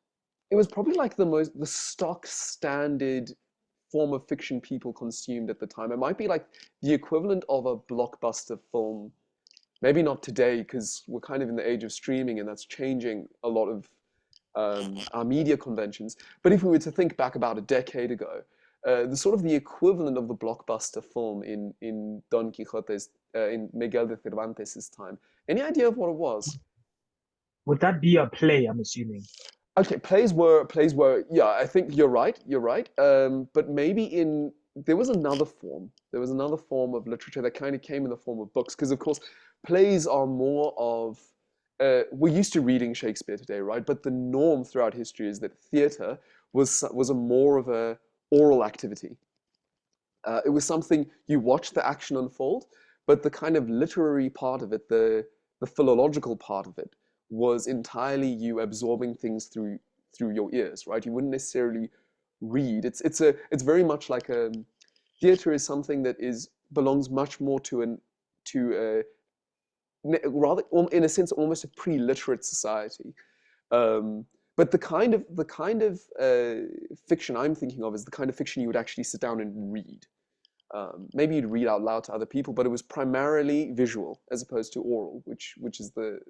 It was probably like the stock standard form of fiction people consumed at the time. It might be like the equivalent of a blockbuster film. Maybe not today because we're kind of in the age of streaming and that's changing a lot of our media conventions. But if we were to think back about a decade ago, the equivalent of the blockbuster film in Don Quixote's, in Miguel de Cervantes' time. Any idea of what it was? Would that be a play, I'm assuming? Okay, plays were, yeah, I think you're right, but maybe there was another form. There was another form of literature that kind of came in the form of books, because of course, plays are more of, we're used to reading Shakespeare today, right? But the norm throughout history is that theater was a more of a oral activity. It was something you watched the action unfold, but the kind of literary part of it, the philological part of it, was entirely you absorbing things through your ears, right? You wouldn't necessarily read. It's very much like theater is something that belongs much more to a rather in a sense almost a pre-literate society. But the kind of fiction I'm thinking of is the kind of fiction you would actually sit down and read. Maybe you'd read out loud to other people, but it was primarily visual as opposed to oral, which is the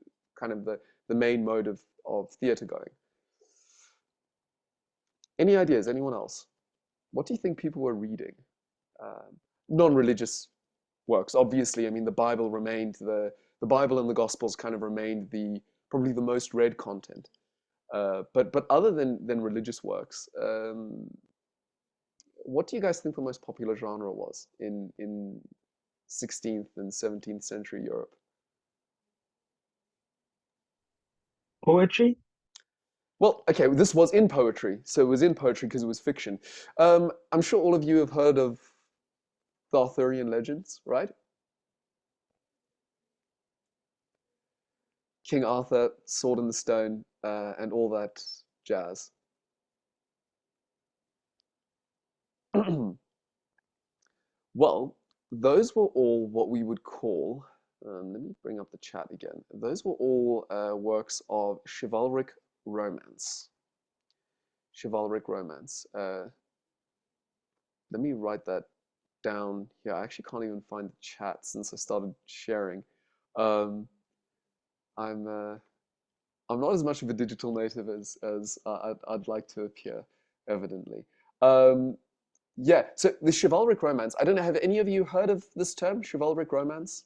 kind of the main mode of theater going. Any ideas? Anyone else? What do you think people were reading? Non-religious works, obviously. I mean, the Bible remained the Bible and the Gospels kind of remained probably the most read content. But other than religious works, what do you guys think the most popular genre was in 16th and 17th century Europe? Poetry? Well, okay, this was in poetry, so it was in poetry because it was fiction. I'm sure all of you have heard of the Arthurian legends, right? King Arthur, Sword in the Stone, and all that jazz. Well, those were all what we would call, let me bring up the chat again. Those were all works of chivalric romance. Chivalric romance. Let me write that down here. I actually can't even find the chat since I started sharing. I'm not as much of a digital native as I'd like to appear, evidently. Yeah, so the chivalric romance. I don't know, have any of you heard of this term, chivalric romance?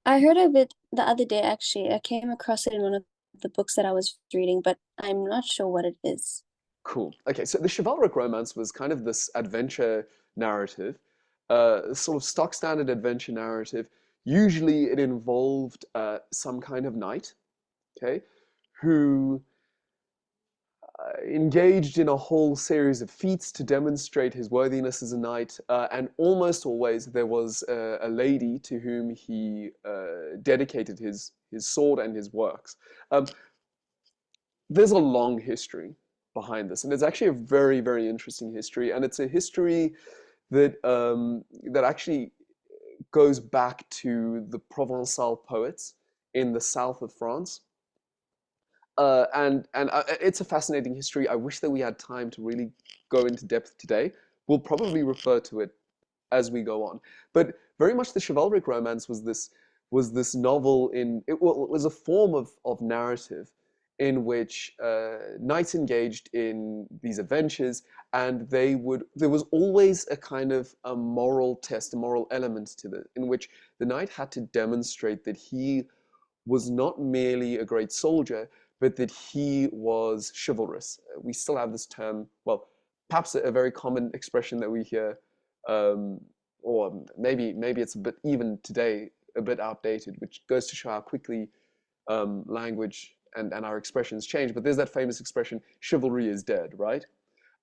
I heard of it the other day, actually. I came across it in one of the books that I was reading, but I'm not sure what it is. Cool. Okay, so the chivalric romance was kind of this adventure narrative, sort of stock standard adventure narrative. Usually it involved some kind of knight, okay, who engaged in a whole series of feats to demonstrate his worthiness as a knight, and almost always there was a lady to whom he dedicated his sword and his works. There's a long history behind this, and it's actually a very, very interesting history, and it's a history that that actually goes back to the Provençal poets in the south of France. And it's a fascinating history. I wish that we had time to really go into depth today. We'll probably refer to it as we go on. But very much the chivalric romance was this novel in it, well, it was a form of narrative in which knights engaged in these adventures, and there was always a kind of a moral test, a moral element to it, in which the knight had to demonstrate that he was not merely a great soldier, but that he was chivalrous. We still have this term, well, perhaps a very common expression that we hear, or maybe it's a bit, even today, a bit outdated, which goes to show how quickly language and our expressions change. But there's that famous expression, chivalry is dead, right?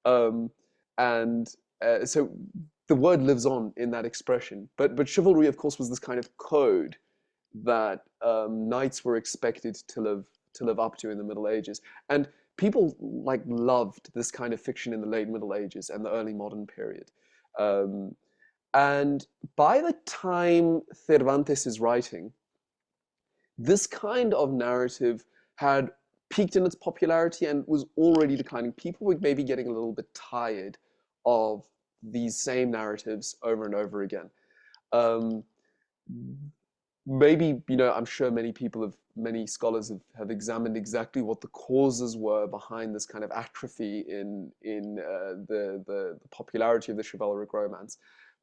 Um, and so the word lives on in that expression. But chivalry, of course, was this kind of code that knights were expected to live up to in the Middle Ages. And people like loved this kind of fiction in the late Middle Ages and the early modern period. And by the time Cervantes is writing, this kind of narrative had peaked in its popularity and was already declining. People were maybe getting a little bit tired of these same narratives over and over again. Maybe, I'm sure many scholars have examined exactly what the causes were behind this kind of atrophy in the popularity of the chivalric romance.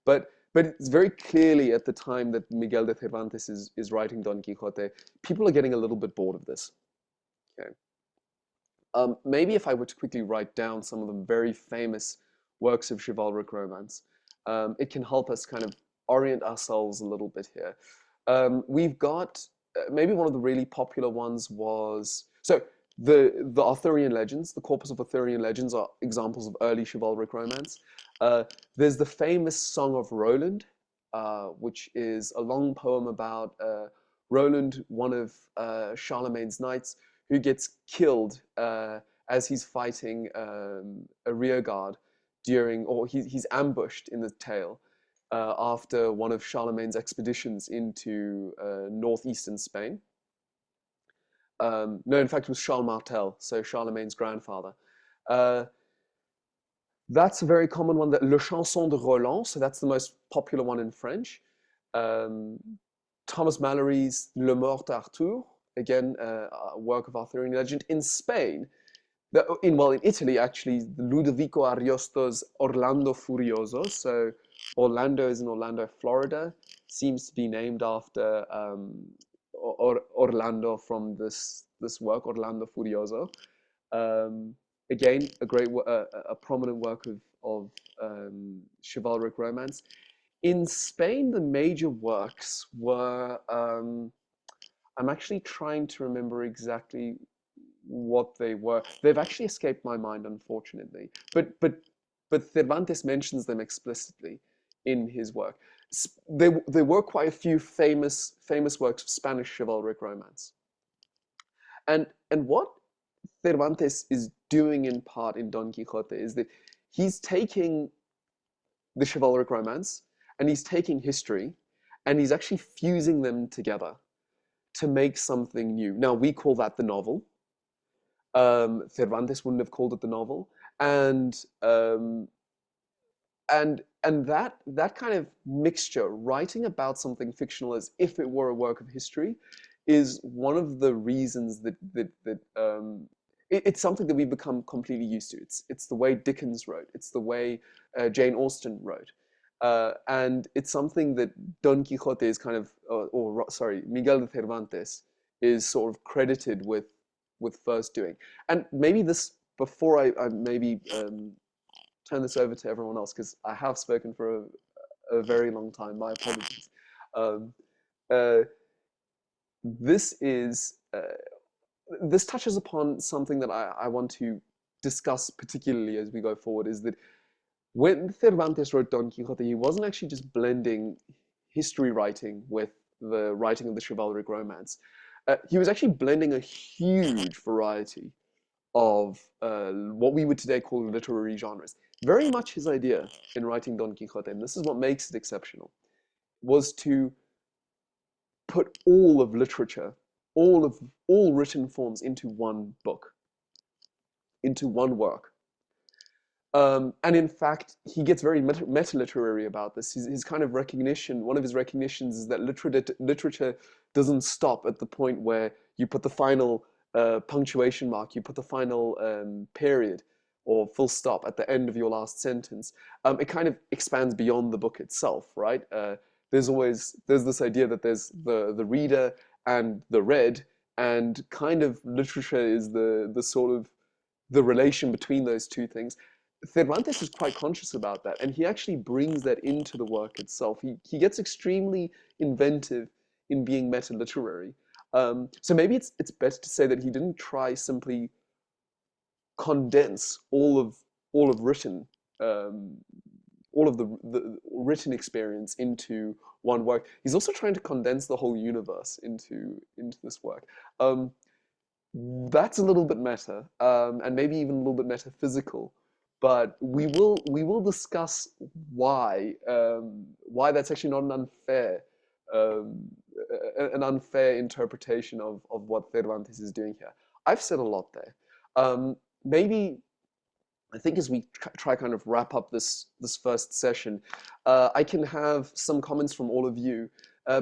But it's very clearly at the time that Miguel de Cervantes is writing Don Quixote, people are getting a little bit bored of this. Okay. Maybe if I were to quickly write down some of the very famous works of chivalric romance, it can help us kind of orient ourselves a little bit here. We've got maybe one of the really popular ones was the Arthurian legends. The corpus of Arthurian legends are examples of early chivalric romance. There's the famous Song of Roland, which is a long poem about Roland, one of Charlemagne's knights, who gets killed as he's fighting a rear guard or he's ambushed in the tale after one of Charlemagne's expeditions into northeastern Spain. No, in fact, it was Charles Martel, so Charlemagne's grandfather. That's a very common one, Le Chanson de Roland, so that's the most popular one in French. Thomas Malory's Le Mort Arthur, again, a work of Arthurian legend. In Spain, in Italy, actually, Ludovico Ariosto's Orlando Furioso, so Orlando is in Orlando, Florida, seems to be named after Orlando from this work, Orlando Furioso. Again, a prominent work of chivalric romance. In Spain, the major works were, I'm actually trying to remember exactly what they were. They've actually escaped my mind, unfortunately. But Cervantes mentions them explicitly in his work. There were quite a few famous works of Spanish chivalric romance. And what Cervantes is doing in part in Don Quixote is that he's taking the chivalric romance and he's taking history and he's actually fusing them together to make something new. Now, we call that the novel. Cervantes wouldn't have called it the novel, and that kind of mixture, writing about something fictional as if it were a work of history, is one of the reasons that it's something that we've become completely used to. It's the way Dickens wrote. It's the way Jane Austen wrote. And it's something that Don Quixote is kind of, Miguel de Cervantes is sort of credited with first doing. And maybe this, before I maybe turn this over to everyone else, because I have spoken for a very long time, my apologies. uh, this is this touches upon something that I want to discuss particularly as we go forward, is that when Cervantes wrote Don Quixote, he wasn't actually just blending history writing with the writing of the chivalric romance. He was actually blending a huge variety of what we would today call literary genres. Very much his idea in writing Don Quixote, and this is what makes it exceptional, was to put all of literature, all written forms into one book, into one work. And in fact, he gets very meta-literary about this. His kind of recognition, one of his recognitions is that literature doesn't stop at the point where you put the final punctuation mark, you put the final period or full stop at the end of your last sentence. It kind of expands beyond the book itself, right? There's this idea that there's the reader and the read, and kind of literature is the sort of the relation between those two things. Cervantes is quite conscious about that, and he actually brings that into the work itself. He gets extremely inventive in being meta-literary. So maybe it's better to say that he didn't try simply condense written um, all of the written experience into one work. He's also trying to condense the whole universe into this work. That's a little bit meta, and maybe even a little bit metaphysical. But we will discuss why that's actually not um, an unfair interpretation of what Cervantes is doing here. I've said a lot there. Maybe I think as we try kind of wrap up this first session, I can have some comments from all of you.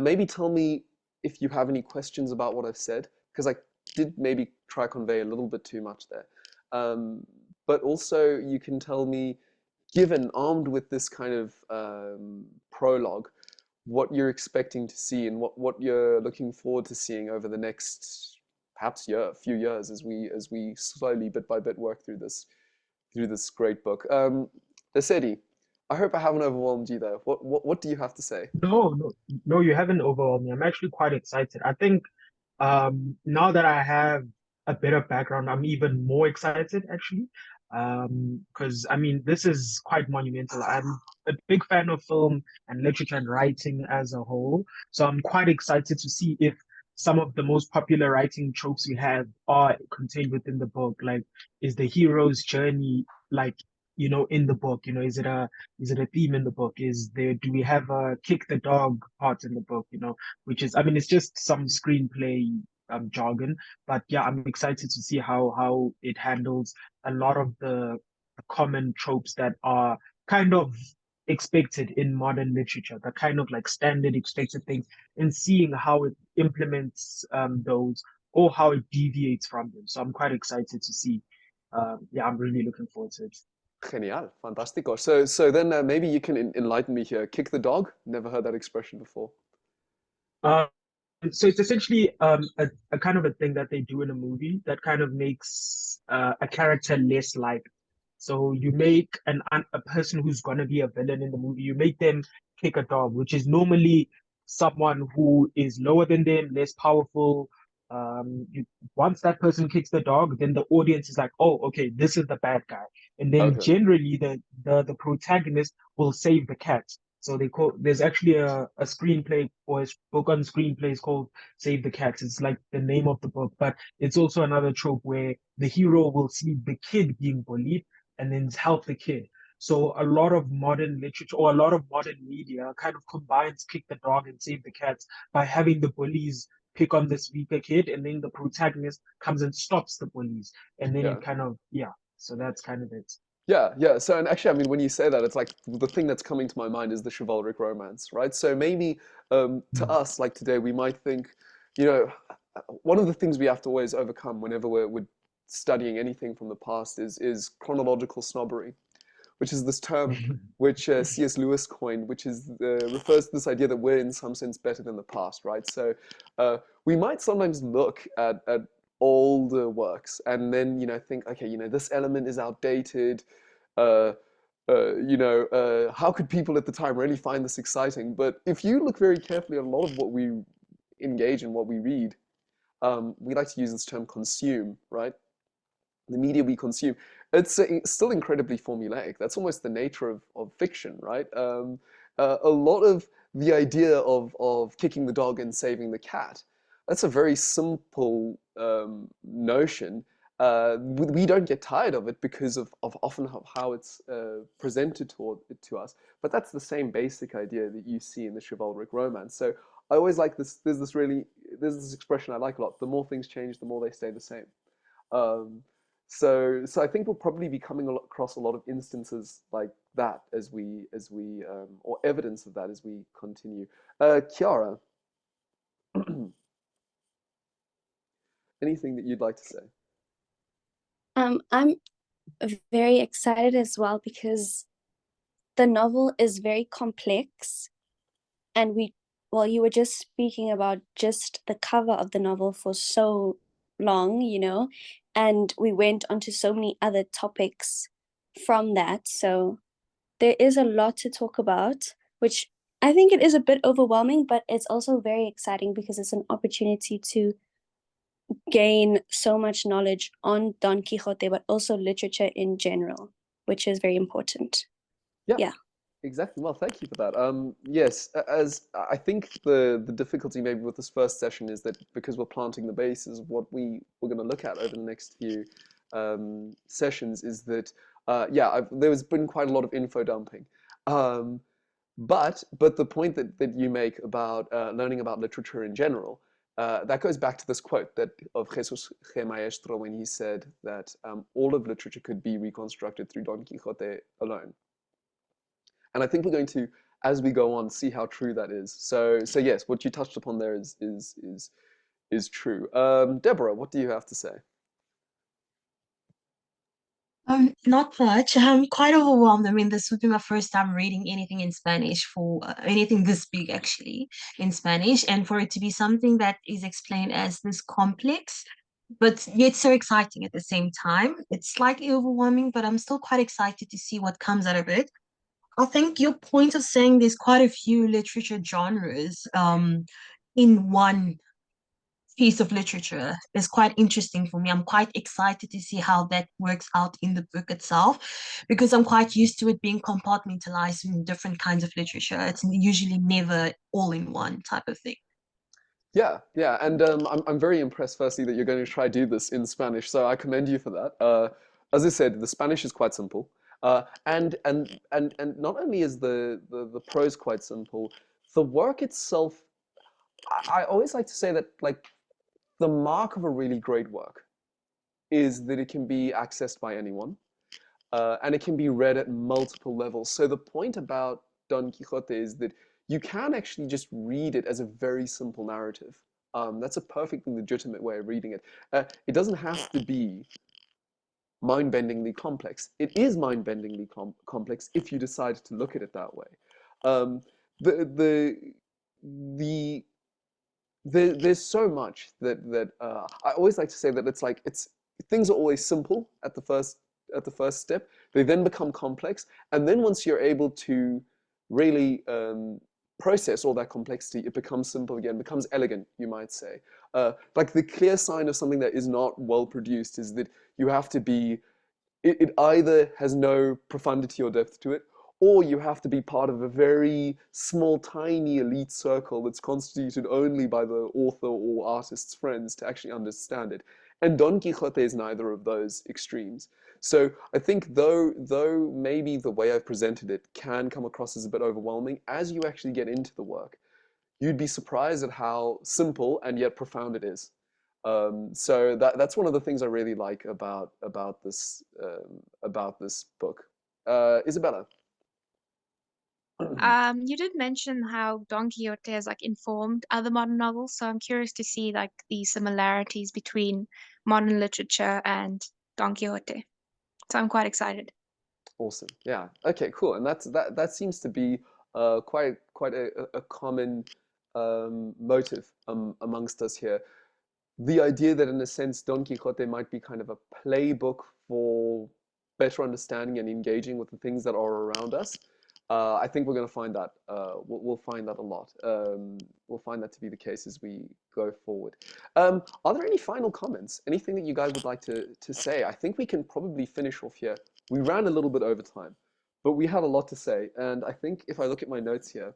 Maybe tell me if you have any questions about what I've said, because I did maybe try convey a little bit too much there. But also you can tell me, given armed with this kind of prologue, what you're expecting to see and what you're looking forward to seeing over the next perhaps few years as we slowly bit by bit work through this great book. Lesedi, I hope I haven't overwhelmed you there. What do you have to say? No, no, no, you haven't overwhelmed me. I'm actually quite excited. I think now that I have a better background, I'm even more excited actually. Because I mean, this is quite monumental. I'm a big fan of film and literature and writing as a whole. So I'm quite excited to see if some of the most popular writing tropes we have are contained within the book. Like, is the hero's journey like, in the book? Is it a theme in the book? Do we have a kick the dog part in the book? Which is, I mean, it's just some screenplay jargon, but yeah, I'm excited to see how it handles a lot of the common tropes that are kind of expected in modern literature, the kind of like standard expected things, and seeing how it implements those or how it deviates from them. So I'm quite excited to see. Yeah, I'm really looking forward to it. Genial, fantastico. So then maybe you can enlighten me here. Kick the dog? Never heard that expression before. Uh, so it's essentially a kind of a thing that they do in a movie that kind of makes a character less liked. So you make a person who's gonna be a villain in the movie, you make them kick a dog, which is normally someone who is lower than them, less powerful. Once that person kicks the dog, then the audience is like, oh, okay, this is the bad guy. And then Okay. generally the protagonist will save the cat. So there's actually a screenplay or a book on screenplays called Save the Cat. It's like the name of the book, but it's also another trope where the hero will see the kid being bullied and then help the kid. So a lot of modern literature or a lot of modern media kind of combines kick the dog and save the cat by having the bullies pick on this weaker kid, and then the protagonist comes and stops the bullies. And then Yeah. it kind of, yeah. So that's kind of it. Yeah. So, and actually, I mean, when you say that, it's like the thing that's coming to my mind is the chivalric romance, right? So maybe to us, like today, we might think, you know, one of the things we have to always overcome whenever we're studying anything from the past is chronological snobbery, which is this term which C.S. Lewis coined, which is refers to this idea that we're in some sense better than the past, right? So we might sometimes look at older works and then think, okay, this element is outdated. Uh, how could people at the time really find this exciting? But if you look very carefully at a lot of what we engage in, what we read, we like to use this term consume, right? The media we consume, it's still incredibly formulaic. That's almost the nature of fiction, right? A lot of the idea of kicking the dog and saving the cat, that's a very simple notion. We don't get tired of it because of often how it's presented to us. But that's the same basic idea that you see in the chivalric romance. So I always like this. There's this expression I like a lot. The more things change, the more they stay the same. Um, so I think we'll probably be coming across a lot of instances like that as we or evidence of that as we continue. Kiara, anything that you'd like to say? I'm very excited as well because the novel is very complex, and you were just speaking about just the cover of the novel for so long, and we went on to so many other topics from that. So there is a lot to talk about, which I think it is a bit overwhelming, but it's also very exciting because it's an opportunity to gain so much knowledge on Don Quixote, but also literature in general, which is very important. Yeah. Exactly. Well, thank you for that. Yes, as I think the difficulty maybe with this first session is that because we're planting the bases of what we're going to look at over the next few sessions is that there's been quite a lot of info dumping. But the point that you make about learning about literature in general, that goes back to this quote of Jesus G. Maestro when he said that all of literature could be reconstructed through Don Quixote alone. And I think we're going to, as we go on, see how true that is. So yes, what you touched upon there is true. Deborah, what do you have to say? Not much. I'm quite overwhelmed. I mean, this would be my first time reading anything in Spanish for anything this big, actually, in Spanish, and for it to be something that is explained as this complex, but yet so exciting at the same time. It's slightly overwhelming, but I'm still quite excited to see what comes out of it. I think your point of saying there's quite a few literature genres in one piece of literature is quite interesting for me. I'm quite excited to see how that works out in the book itself because I'm quite used to it being compartmentalized in different kinds of literature. It's usually never all in one type of thing. Yeah, and I'm very impressed. Firstly, that you're going to try do this in Spanish, so I commend you for that. As I said, the Spanish is quite simple, and not only is the prose quite simple, the work itself. I always like to say that like the mark of a really great work is that it can be accessed by anyone, and it can be read at multiple levels. So the point about Don Quixote is that you can actually just read it as a very simple narrative. That's a perfectly legitimate way of reading it. It doesn't have to be mind-bendingly complex. It is mind-bendingly complex if you decide to look at it that way. Um, the the the there's so much that I always like to say that it's things are always simple at the first step. They then become complex, and then once you're able to really process all that complexity, it becomes simple again, becomes elegant, you might say. Like the clear sign of something that is not well produced is that you have to be. It either has no profundity or depth to it, or you have to be part of a very small, tiny elite circle that's constituted only by the author or artist's friends to actually understand it. And Don Quixote is neither of those extremes. So I think though maybe the way I've presented it can come across as a bit overwhelming, as you actually get into the work, you'd be surprised at how simple and yet profound it is. So that's one of the things I really like about this book. Isabella. You did mention how Don Quixote has like informed other modern novels, so I'm curious to see like the similarities between modern literature and Don Quixote. So I'm quite excited. Awesome. Yeah. Okay. Cool. And that seems to be quite a common motive amongst us here. The idea that in a sense Don Quixote might be kind of a playbook for better understanding and engaging with the things that are around us, I think we're going to find that we'll find that a lot. We'll find that to be the case as we go forward. Are there any final comments? Anything that you guys would like to say? I think we can probably finish off here. We ran a little bit over time, but we had a lot to say. And I think if I look at my notes here,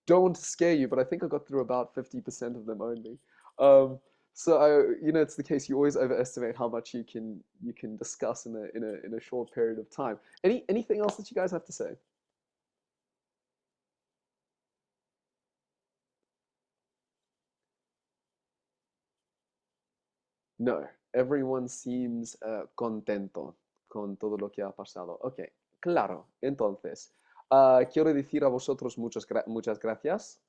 don't want to scare you, but I think I got through about 50% of them only. So it's the case. You always overestimate how much you can discuss in a short period of time. Anything else that you guys have to say? No, everyone seems contento con todo lo que ha pasado. Ok, claro. Entonces, quiero decir a vosotros muchas gracias.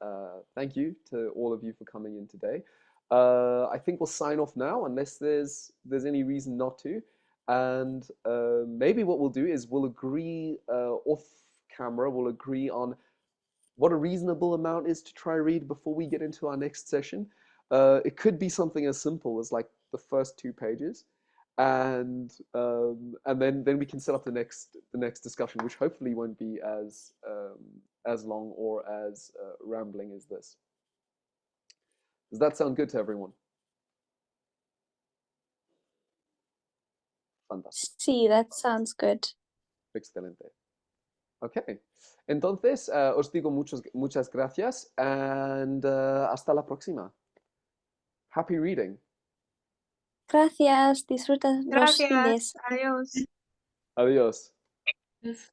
Thank you to all of you for coming in today. I think we'll sign off now unless there's any reason not to. And maybe what we'll do is we'll agree off camera, we'll agree on what a reasonable amount is to try read before we get into our next session. It could be something as simple as like the first 2 pages, and then we can set up the next discussion, which hopefully won't be as long or as rambling as this. Does that sound good to everyone? Fantastic. Sí, that sounds good. Excelente. Okay. Entonces, os digo muchas gracias and hasta la próxima. Happy reading. Gracias, disfruta los Gracias. fines. Adiós. Adiós. Yes.